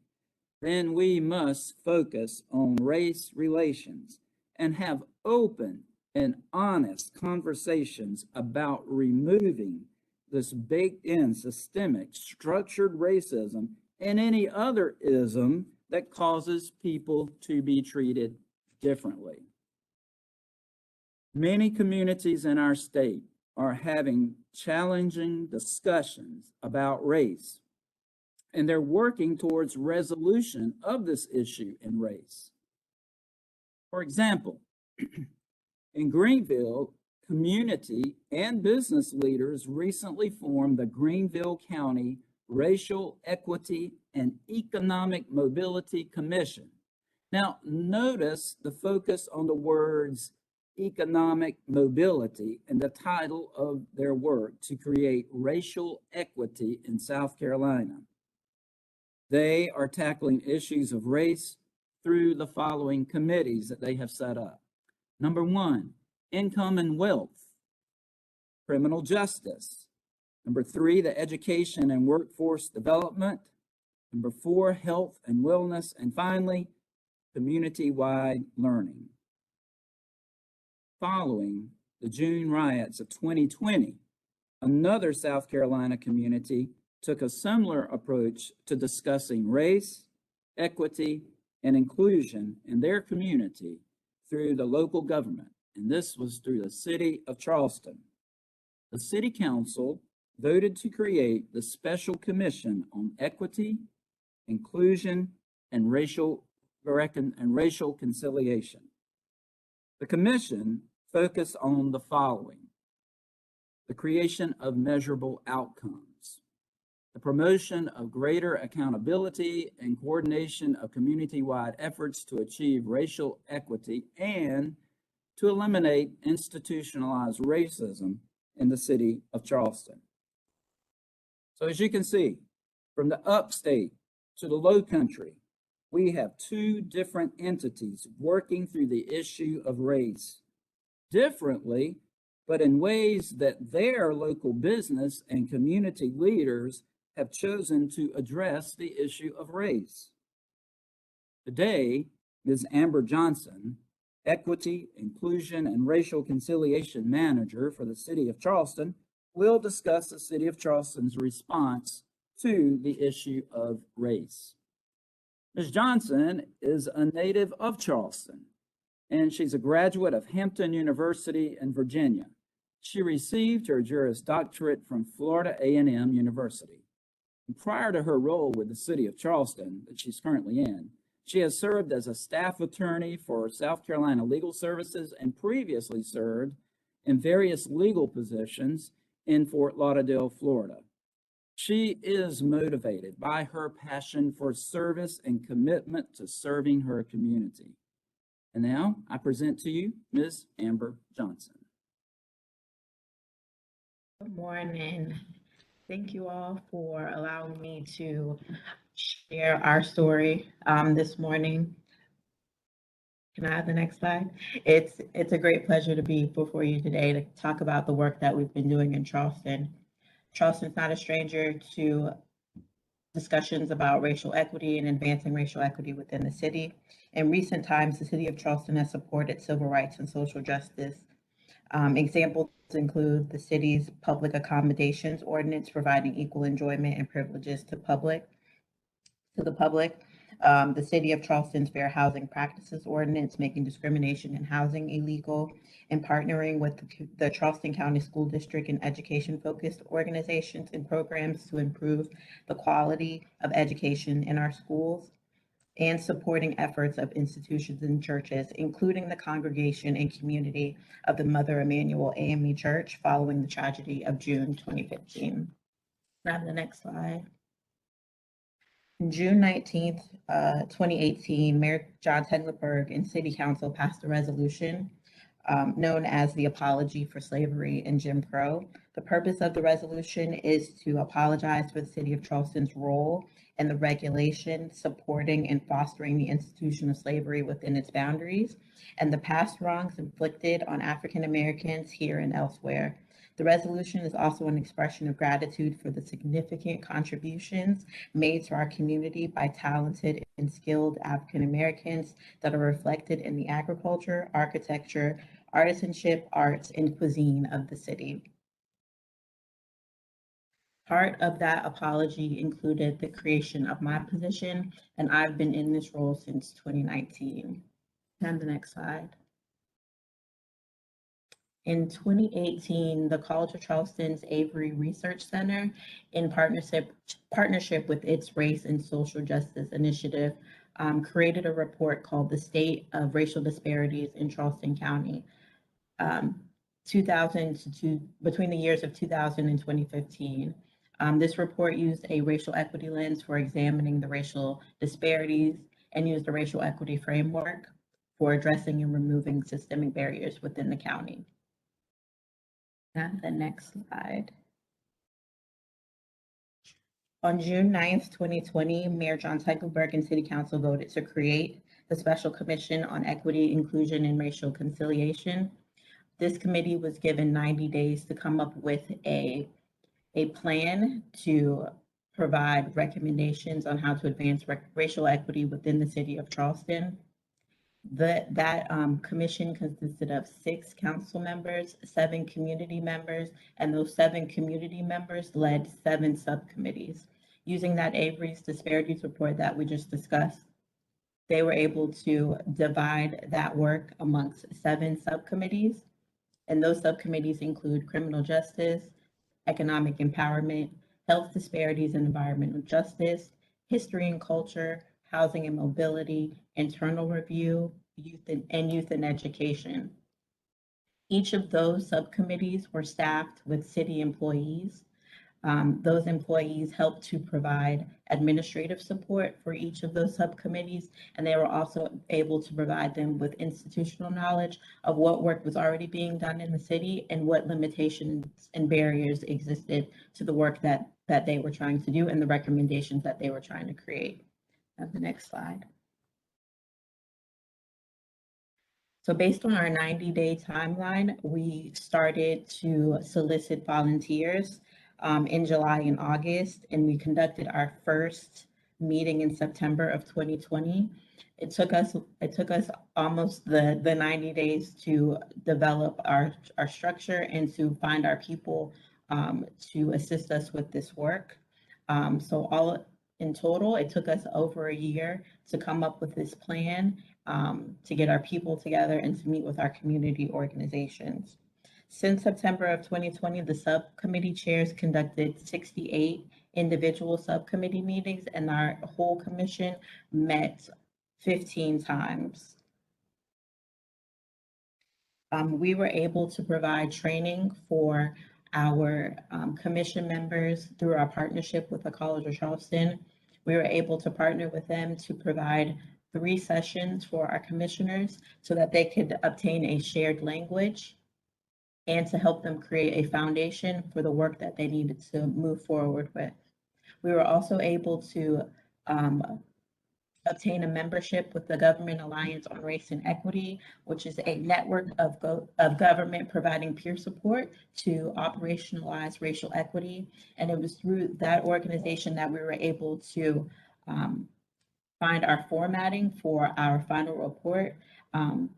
then we must focus on race relations and have open and honest conversations about removing this baked-in systemic structured racism and any other ism that causes people to be treated differently. Many communities in our state are having challenging discussions about race, and they're working towards resolution of this issue in race. For example, in Greenville, community and business leaders recently formed the Greenville County Racial Equity and Economic Mobility Commission. Now, notice the focus on the words economic mobility, and the title of their work to create racial equity in South Carolina. They are tackling issues of race through the following committees that they have set up. Number one, income and wealth, criminal justice. Number three, the education and workforce development. Number four, health and wellness. And finally, community-wide learning. Following the June riots of 2020, another South Carolina community took a similar approach to discussing race, equity, and inclusion in their community through the local government, and this was through the City of Charleston. The City Council voted to create the Special Commission on Equity, Inclusion, and Racial Conciliation. The commission focused on the following: the creation of measurable outcomes, the promotion of greater accountability and coordination of community-wide efforts to achieve racial equity, and to eliminate institutionalized racism in the City of Charleston. So as you can see, from the upstate to the low country, we have two different entities working through the issue of race differently, but in ways that their local business and community leaders have chosen to address the issue of race. Today, Ms. Amber Johnson, Equity, Inclusion, and Racial Conciliation Manager for the City of Charleston, will discuss the City of Charleston's response to the issue of race. Ms. Johnson is a native of Charleston, and she's a graduate of Hampton University in Virginia. She received her Juris Doctorate from Florida A&M University. And prior to her role with the City of Charleston that she's currently in, she has served as a staff attorney for South Carolina Legal Services and previously served in various legal positions in Fort Lauderdale, Florida. She is motivated by her passion for service and commitment to serving her community. And now I present to you Ms. Amber Johnson. Good morning. Thank you all for allowing me to share our story this morning. Can I have the next slide? It's a great pleasure to be before you today to talk about the work that we've been doing in Charleston. Charleston's not a stranger to discussions about racial equity and advancing racial equity within the city. In recent times, the City of Charleston has supported civil rights and social justice. Examples include the city's public accommodations ordinance providing equal enjoyment and privileges to the public. The City of Charleston's Fair Housing Practices Ordinance making discrimination in housing illegal, and partnering with the Charleston County School District and education-focused organizations and programs to improve the quality of education in our schools, and supporting efforts of institutions and churches, including the congregation and community of the Mother Emanuel AME Church following the tragedy of June 2015. Now the next slide. On June 19th, 2018, Mayor John Tegelenburg and City Council passed a resolution known as the Apology for Slavery and Jim Crow. The purpose of the resolution is to apologize for the City of Charleston's role in the regulation, supporting, and fostering the institution of slavery within its boundaries, and the past wrongs inflicted on African Americans here and elsewhere. The resolution is also an expression of gratitude for the significant contributions made to our community by talented and skilled African Americans that are reflected in the agriculture, architecture, artisanship, arts, and cuisine of the city. Part of that apology included the creation of my position, and I've been in this role since 2019. And the next slide. In 2018, the College of Charleston's Avery Research Center, in partnership with its Race and Social Justice Initiative, created a report called The State of Racial Disparities in Charleston County, between the years of 2000 and 2015. This report used a racial equity lens for examining the racial disparities and used a racial equity framework for addressing and removing systemic barriers within the county. The next slide. On June 9th, 2020, Mayor John Teichelberg and City Council voted to create the Special Commission on Equity, Inclusion, and Racial Conciliation. This committee was given 90 days to come up with a plan to provide recommendations on how to advance racial equity within the city of Charleston. That commission consisted of 6 council members, 7 community members, and those 7 community members led 7 subcommittees. Using that Avery's disparities report that we just discussed, they were able to divide that work amongst 7 subcommittees. And those subcommittees include criminal justice, economic empowerment, health disparities and environmental justice, history and culture, housing and mobility, internal review, youth and education. Each of those subcommittees were staffed with city employees. Those employees helped to provide administrative support for each of those subcommittees, and they were also able to provide them with institutional knowledge of what work was already being done in the city and what limitations and barriers existed to the work that they were trying to do and the recommendations that they were trying to create. The next slide. So based on our 90-day timeline, we started to solicit volunteers in July and August, and we conducted our first meeting in September of 2020. It took us almost the 90 days to develop our structure and to find our people to assist us with this work. So all in total, it took us over a year to come up with this plan, to get our people together and to meet with our community organizations. Since September of 2020, the subcommittee chairs conducted 68 individual subcommittee meetings, and our whole commission met 15 times. We were able to provide training for our commission members through our partnership with the College of Charleston. We were able to partner with them to provide 3 sessions for our commissioners so that they could obtain a shared language and to help them create a foundation for the work that they needed to move forward with. We were also able to obtain a membership with the Government Alliance on Race and Equity, which is a network of government providing peer support to operationalize racial equity. And it was through that organization that we were able to find our formatting for our final report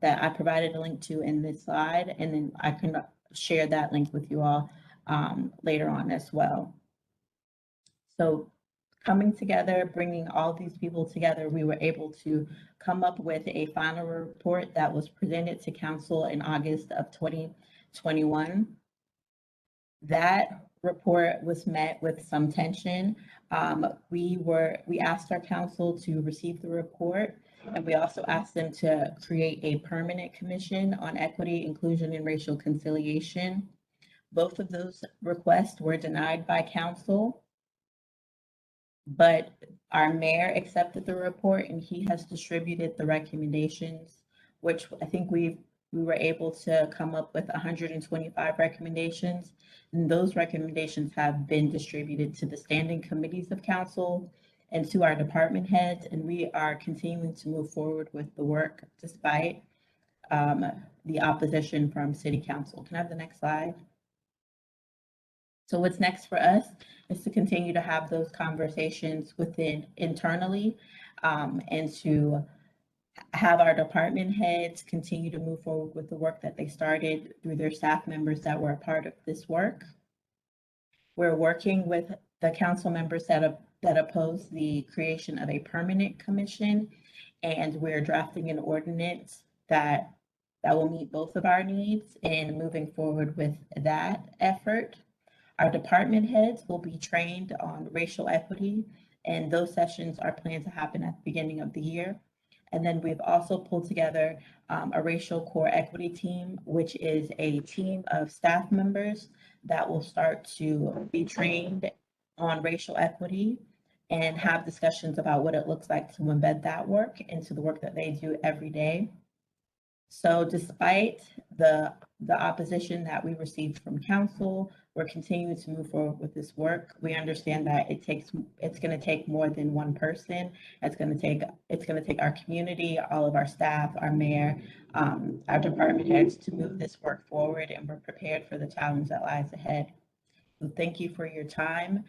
that I provided a link to in this slide, and then I can share that link with you all later on as well. So coming together, bringing all these people together, we were able to come up with a final report that was presented to council in August of 2021. That report was met with some tension. We asked our council to receive the report, and we also asked them to create a permanent commission on equity, inclusion, and racial conciliation. Both of those requests were denied by council, but our mayor accepted the report and he has distributed the recommendations, which I think we were able to come up with 125 recommendations. And those recommendations have been distributed to the standing committees of council and to our department heads, and we are continuing to move forward with the work despite the opposition from city council. Can I have the next slide? So what's next for us is to continue to have those conversations internally and to have our department heads continue to move forward with the work that they started through their staff members that were a part of this work. We're working with the council members that oppose the creation of a permanent commission, and we're drafting an ordinance that will meet both of our needs and moving forward with that effort. Our department heads will be trained on racial equity, and those sessions are planned to happen at the beginning of the year. And then we've also pulled together a racial core equity team, which is a team of staff members that will start to be trained on racial equity and have discussions about what it looks like to embed that work into the work that they do every day. So despite the opposition that we received from council, we're continuing to move forward with this work. We understand that it's going to take more than one person. It's going to take our community, all of our staff, our mayor, our department heads to move this work forward, and we're prepared for the challenge that lies ahead. So thank you for your time.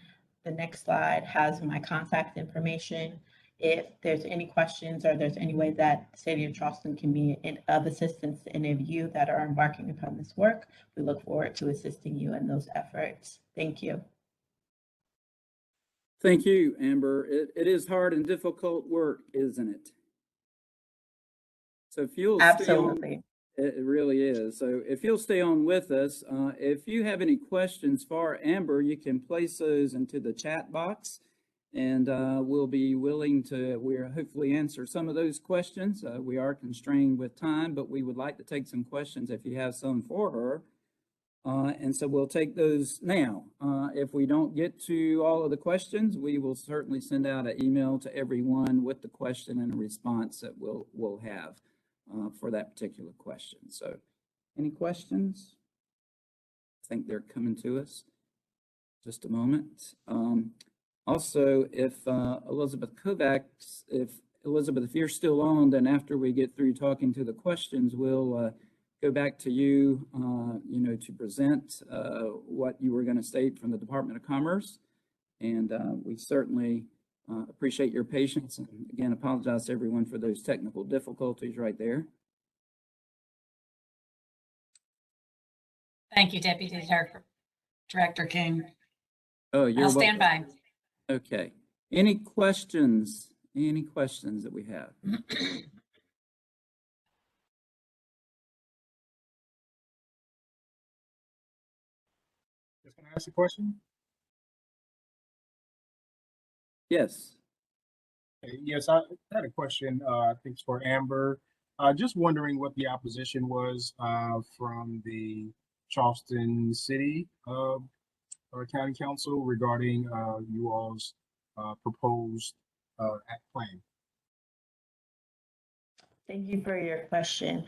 The next slide has my contact information. If there's any questions or there's any way that the City of Charleston can be of assistance to any of you that are embarking upon this work, we look forward to assisting you in those efforts. Thank you. Thank you, Amber. It is hard and difficult work, isn't it? So if you'll stay on, Absolutely. it really is. So if you'll stay on with us, if you have any questions for Amber, you can place those into the chat box, and we'll be willing to, hopefully answer some of those questions. We are constrained with time, but we would like to take some questions if you have some for her. And so we'll take those now. If we don't get to all of the questions, we will certainly send out an email to everyone with the question and a response that we'll have for that particular question. So any questions? I think they're coming to us. Just a moment. Also, if Elizabeth Kovacs, if you're still on, then after we get through talking to the questions, we'll go back to you, to present what you were going to state from the Department of Commerce. And we certainly appreciate your patience. And again, apologize to everyone for those technical difficulties right there. Thank you, Deputy Director King. Oh, you're I'll stand welcome. by. Okay. Any questions? Any questions that we have? Just gonna ask a question. Yes. Yes, I had a question. I think it's for Amber. Just wondering what the opposition was from the Charleston City or County Council regarding you all's proposed act plan. Thank you for your question.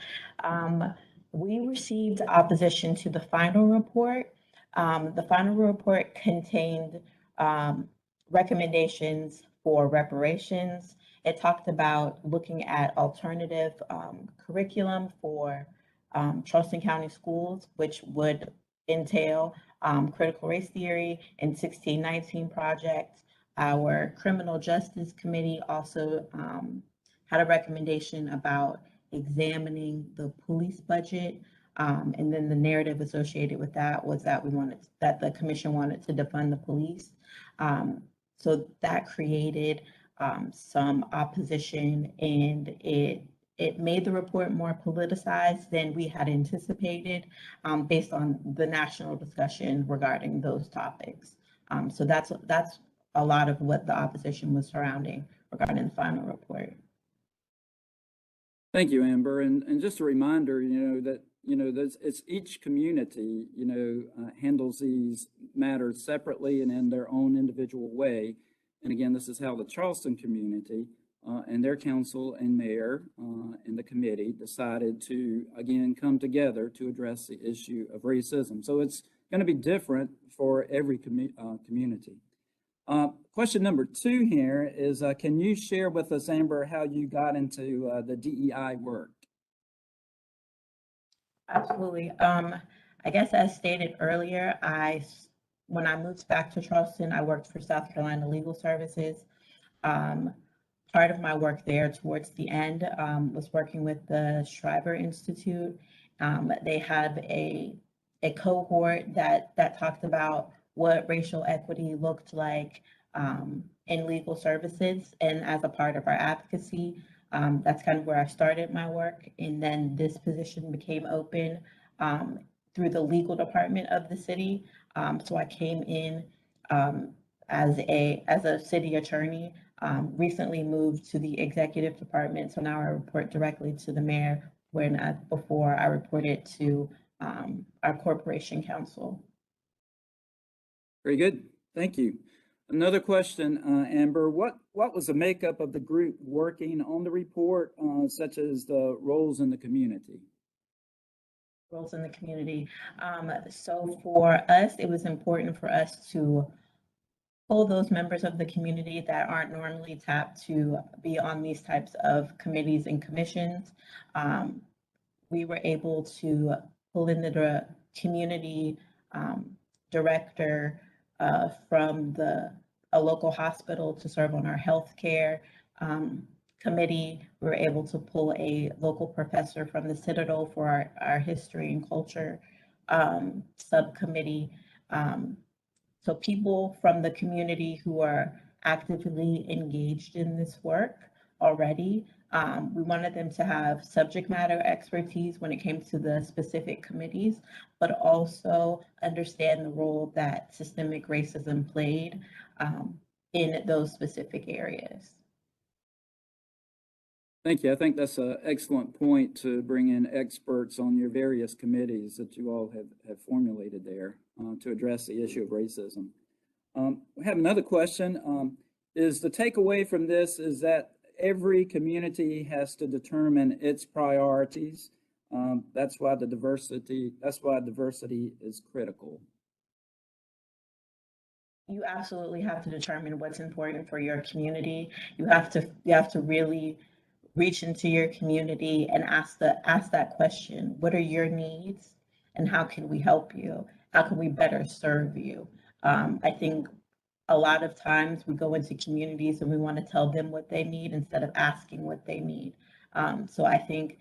We received opposition to the final report. The final report contained recommendations for reparations. It talked about looking at alternative curriculum for Charleston County schools, which would entail critical race theory and 1619 projects. Our criminal justice committee also had a recommendation about examining the police budget. And then the narrative associated with that was that the commission wanted to defund the police. So that created some opposition, and it made the report more politicized than we had anticipated based on the national discussion regarding those topics. So that's a lot of what the opposition was surrounding regarding the final report. Thank you, Amber. And just a reminder, that it's each community, handles these matters separately and in their own individual way. And again, this is how the Charleston community and their council and mayor and the committee decided to, again, come together to address the issue of racism. So it's going to be different for every community. Question number 2 here is, can you share with us, Amber, how you got into the DEI work? Absolutely. I guess as stated earlier, when I moved back to Charleston, I worked for South Carolina Legal Services. Part of my work there towards the end was working with the Shriver Institute. They have a cohort that talked about what racial equity looked like in legal services. And as a part of our advocacy, that's kind of where I started my work. And then this position became open through the legal department of the city. So I came in as a city attorney, recently moved to the executive department. So now I report directly to the mayor, when before I reported to our corporation council. Very good. Thank you. Another question, Amber, what was the makeup of the group working on the report, such as the roles in the community? Roles in the community. So for us, it was important for us to pull those members of the community that aren't normally tapped to be on these types of committees and commissions. We were able to pull in the community director from a local hospital to serve on our healthcare committee. We were able to pull a local professor from the Citadel for our history and culture subcommittee. So people from the community who are actively engaged in this work already. We wanted them to have subject matter expertise when it came to the specific committees, but also understand the role that systemic racism played in those specific areas. Thank you. I think that's an excellent point to bring in experts on your various committees that you all have formulated there to address the issue of racism. We have another question. Is the takeaway from this is that every community has to determine its priorities. That's why diversity is critical. You absolutely have to determine what's important for your community. You have to really reach into your community and ask that question. What are your needs and how can we help you? How can we better serve you? I think a lot of times we go into communities and we want to tell them what they need instead of asking what they need. So I think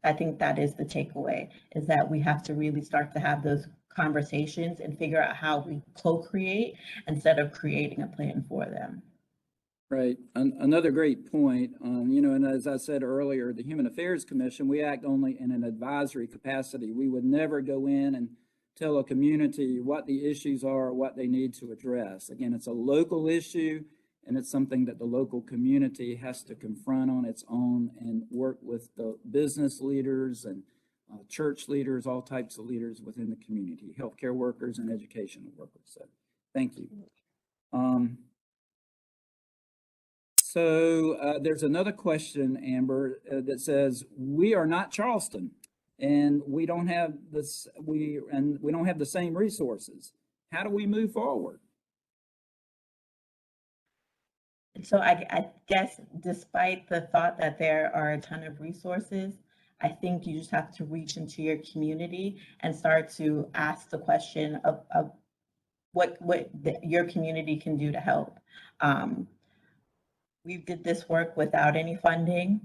that is the takeaway, is that we have to really start to have those conversations and figure out how we co-create instead of creating a plan for them. Right. Another great point, and as I said earlier, the Human Affairs Commission, we act only in an advisory capacity. We would never go in and tell a community what the issues are or what they need to address. Again, it's a local issue, and it's something that the local community has to confront on its own and work with the business leaders and church leaders, all types of leaders within the community, healthcare workers and educational workers. So thank you. So there's another question, Amber, that says, we are not Charleston and we don't have we don't have the same resources. How do we move forward? So I guess despite the thought that there are a ton of resources, I think you just have to reach into your community and start to ask the question of what your community can do to help. We did this work without any funding,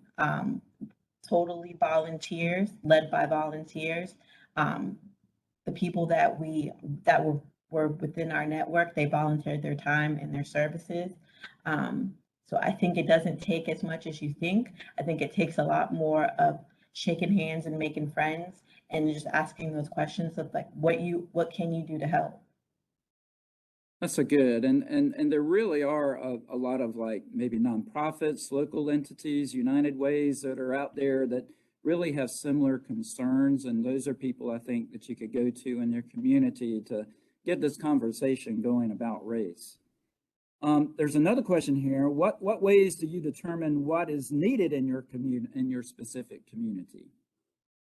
totally volunteers, led by volunteers. The people that were within our network, they volunteered their time and their services. So I think it doesn't take as much as you think. I think it takes a lot more of shaking hands and making friends and just asking those questions of like, what can you do to help? That's a good, and there really are a lot of like maybe nonprofits, local entities, United Ways that are out there that really have similar concerns. And those are people I think that you could go to in your community to get this conversation going about race. There's another question here. What ways do you determine what is needed in your specific community?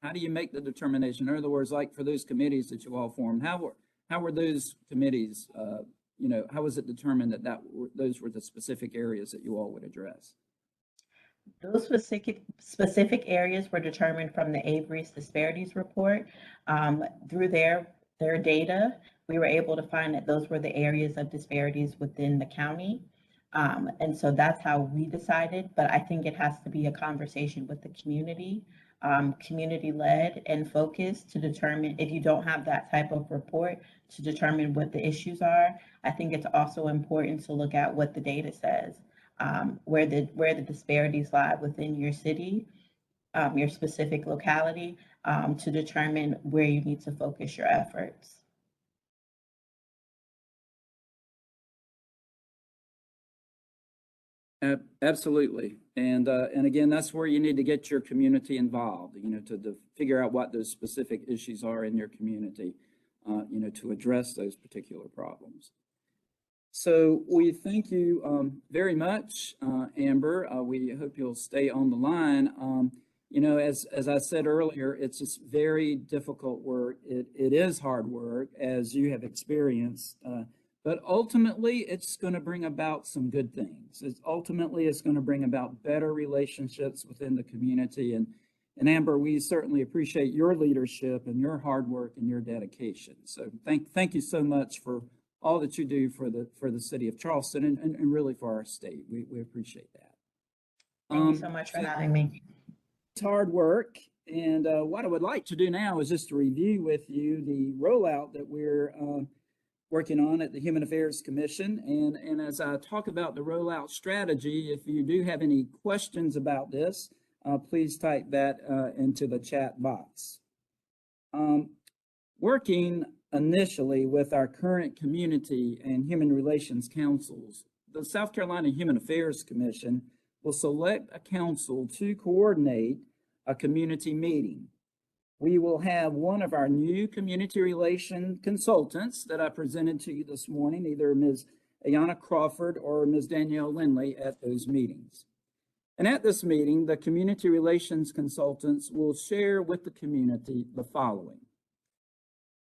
How do you make the determination? In other words, like for those committees that you all formed, how were those committees, how was it determined that those were the specific areas that you all would address? Those specific areas were determined from the Avery's Disparities Report. Through their data, we were able to find that those were the areas of disparities within the county. And so that's how we decided, but I think it has to be a conversation with the community, community-led and focused to determine, if you don't have that type of report, to determine what the issues are. I think it's also important to look at what the data says, where the disparities lie within your city, your specific locality, to determine where you need to focus your efforts. Absolutely. And again, that's where you need to get your community involved, to figure out what those specific issues are in your community, to address those particular problems. So we thank you very much, Amber. We hope you'll stay on the line. You know, as I said earlier, it's just very difficult work. It is hard work, as you have experienced. But ultimately, it's going to bring about some good things. It's going to bring about better relationships within the community. And Amber, we certainly appreciate your leadership and your hard work and your dedication. So thank you so much for all that you do for the city of Charleston and really for our state. We appreciate that. Thank you so much for having me. It's hard work. And what I would like to do now is just to review with you the rollout that we're working on at the Human Affairs Commission. And as I talk about the rollout strategy, if you do have any questions about this, please type that into the chat box. Working initially with our current community and human relations councils, the South Carolina Human Affairs Commission will select a council to coordinate a community meeting. We will have one of our new community relation consultants that I presented to you this morning, either Ms. Ayanna Crawford or Ms. Danielle Lindley at those meetings. And at this meeting, the community relations consultants will share with the community the following.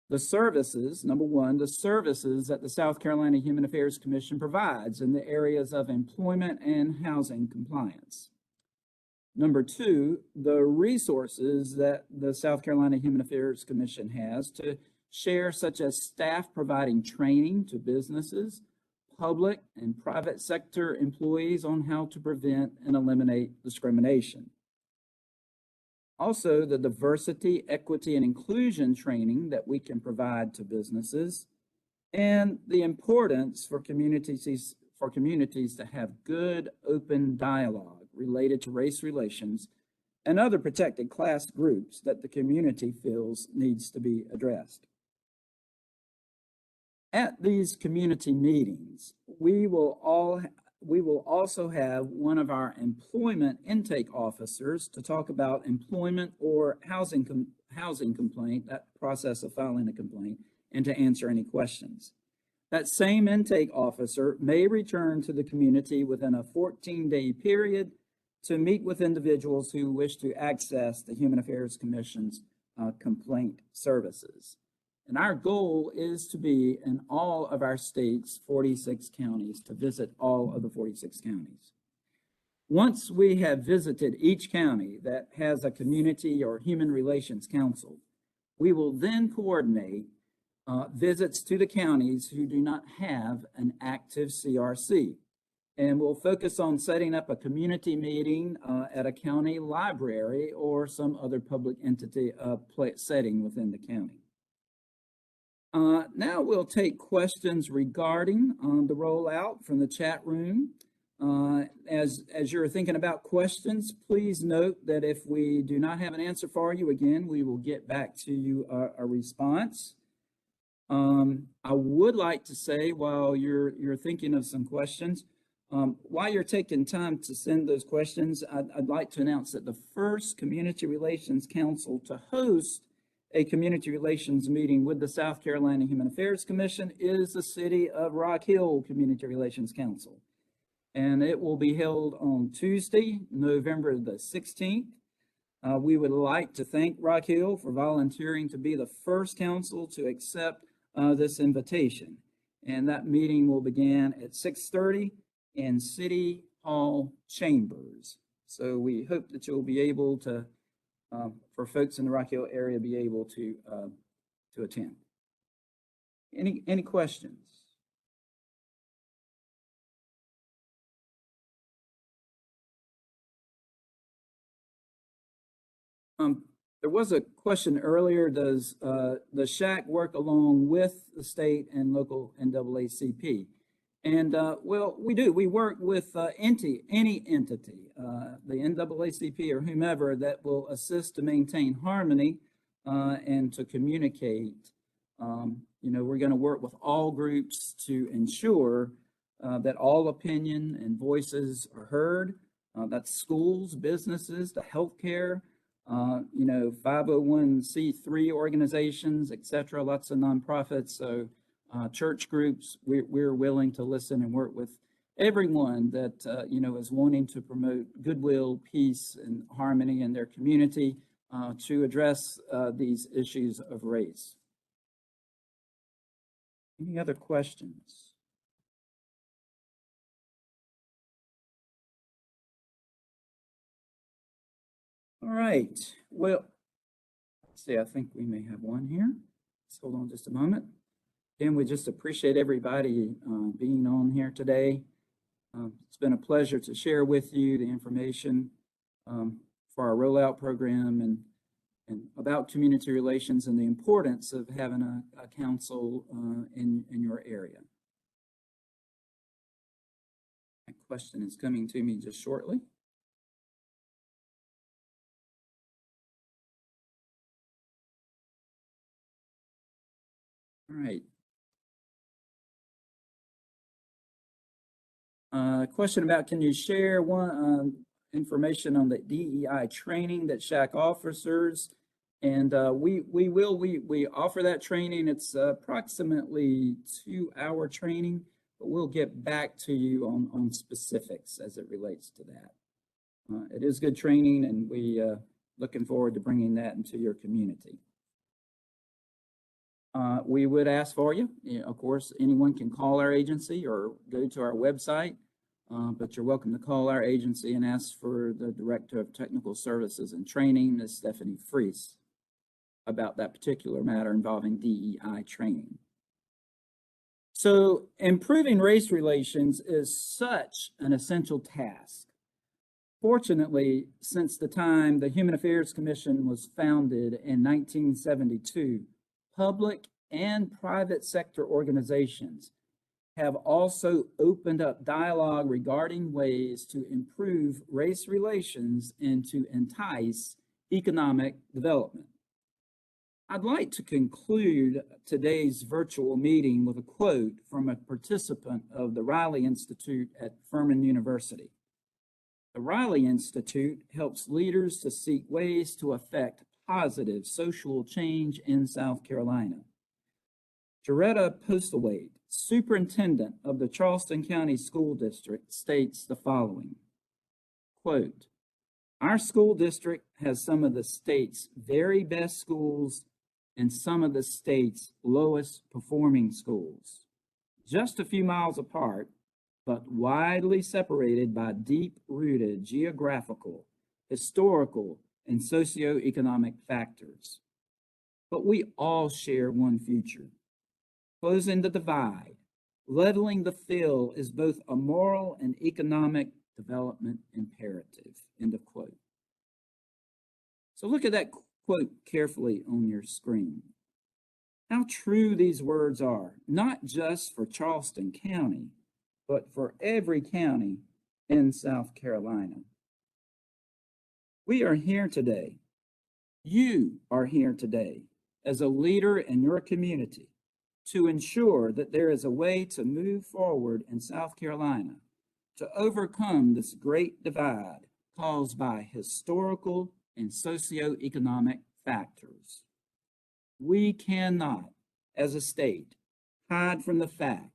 The services, number one, the services that the South Carolina Human Affairs Commission provides in the areas of employment and housing compliance. Number two, the resources that the South Carolina Human Affairs Commission has to share, such as staff providing training to businesses, public and private sector employees on how to prevent and eliminate discrimination. Also, the diversity, equity, and inclusion training that we can provide to businesses, and the importance for communities to have good, open dialogue related to race relations and other protected class groups that the community feels needs to be addressed. At these community meetings, we will also have one of our employment intake officers to talk about employment or housing complaint, that process of filing a complaint, and to answer any questions. That same intake officer may return to the community within a 14-day period to meet with individuals who wish to access the Human Affairs Commission's complaint services. And our goal is to be in all of our state's 46 counties, to visit all of the 46 counties. Once we have visited each county that has a community or human relations council, we will then coordinate visits to the counties who do not have an active CRC. And we'll focus on setting up a community meeting at a county library or some other public entity setting within the county. Now we'll take questions regarding the rollout from the chat room. As you're thinking about questions, please note that if we do not have an answer for you, again, we will get back to you a response. I would like to say, while you're thinking of some questions, while you're taking time to send those questions, I'd like to announce that the first Community Relations Council to host a community relations meeting with the South Carolina Human Affairs Commission is the City of Rock Hill Community Relations Council. And it will be held on Tuesday, November the 16th. We would like to thank Rock Hill for volunteering to be the first council to accept this invitation. And that meeting will begin at 6:30 in City Hall Chambers. So we hope that you'll be able to, for folks in the Rock Hill area, be able to attend. Any questions? There was a question earlier, does the SHAC work along with the state and local NAACP? And well, we do. We work with any entity, the NAACP or whomever, that will assist to maintain harmony and to communicate. You know, we're going to work with all groups to ensure that all opinion and voices are heard. That's schools, businesses, the healthcare, you know, 501c3 organizations, etc. Lots of nonprofits. So church groups. We're willing to listen and work with everyone that, is wanting to promote goodwill, peace, and harmony in their community to address these issues of race. Any other questions? All right, well, let's see, I think we may have one here. Let's hold on just a moment. Again, we just appreciate everybody being on here today. It's been a pleasure to share with you the information for our rollout program and about community relations and the importance of having a council in your area. That question is coming to me just shortly. All right. Question about, can you share information on the DEI training that SHAC offers? And we offer that training. It's approximately 2-hour training, but we'll get back to you on specifics as it relates to that. It is good training, and we looking forward to bringing that into your community. We would ask for you. Of course, anyone can call our agency or go to our website, but you're welcome to call our agency and ask for the Director of Technical Services and Training, Ms. Stephanie Freese, about that particular matter involving DEI training. So improving race relations is such an essential task. Fortunately, since the time the Human Affairs Commission was founded in 1972, public and private sector organizations have also opened up dialogue regarding ways to improve race relations and to entice economic development. I'd like to conclude today's virtual meeting with a quote from a participant of the Riley Institute at Furman University. The Riley Institute helps leaders to seek ways to affect positive social change in South Carolina. Jaretta Postlewaite, superintendent of the Charleston County School District, states the following, quote, "Our school district has some of the state's very best schools and some of the state's lowest performing schools, just a few miles apart, but widely separated by deep-rooted geographical, historical, and socioeconomic factors. But we all share one future. Closing the divide, leveling the field is both a moral and economic development imperative," end of quote. So look at that quote carefully on your screen. How true these words are, not just for Charleston County, but for every county in South Carolina. We are here today. You are here today as a leader in your community to ensure that there is a way to move forward in South Carolina to overcome this great divide caused by historical and socioeconomic factors. We cannot, as a state, hide from the fact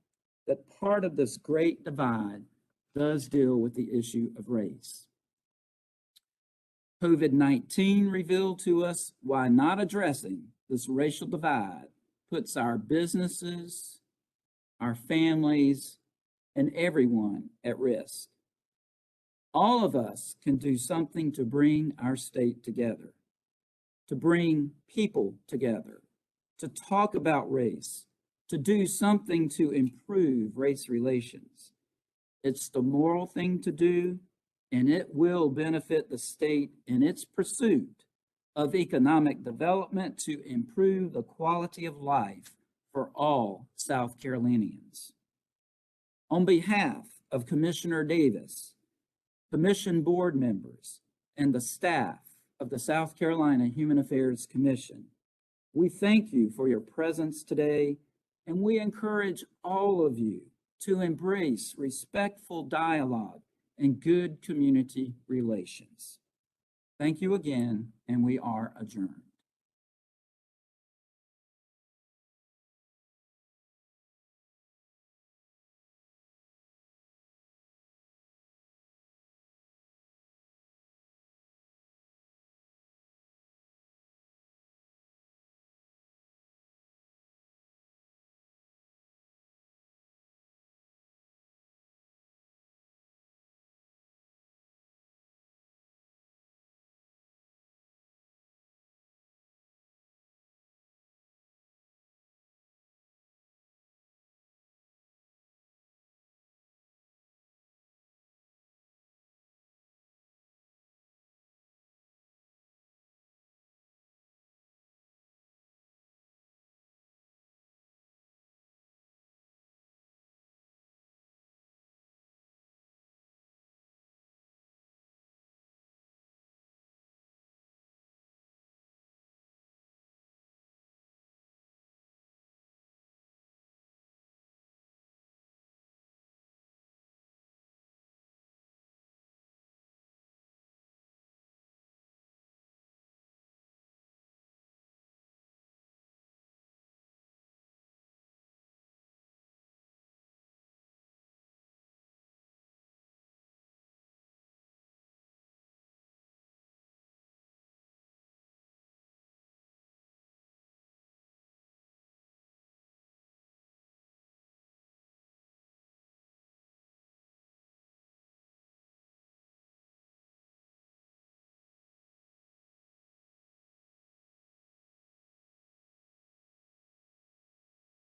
that part of this great divide does deal with the issue of race. COVID-19 revealed to us why not addressing this racial divide puts our businesses, our families, and everyone at risk. All of us can do something to bring our state together, to bring people together, to talk about race, to do something to improve race relations. It's the moral thing to do, and it will benefit the state in its pursuit of economic development to improve the quality of life for all South Carolinians. On behalf of Commissioner Davis, Commission board members, and the staff of the South Carolina Human Affairs Commission, we thank you for your presence today, and we encourage all of you to embrace respectful dialogue and good community relations. Thank you again, and we are adjourned.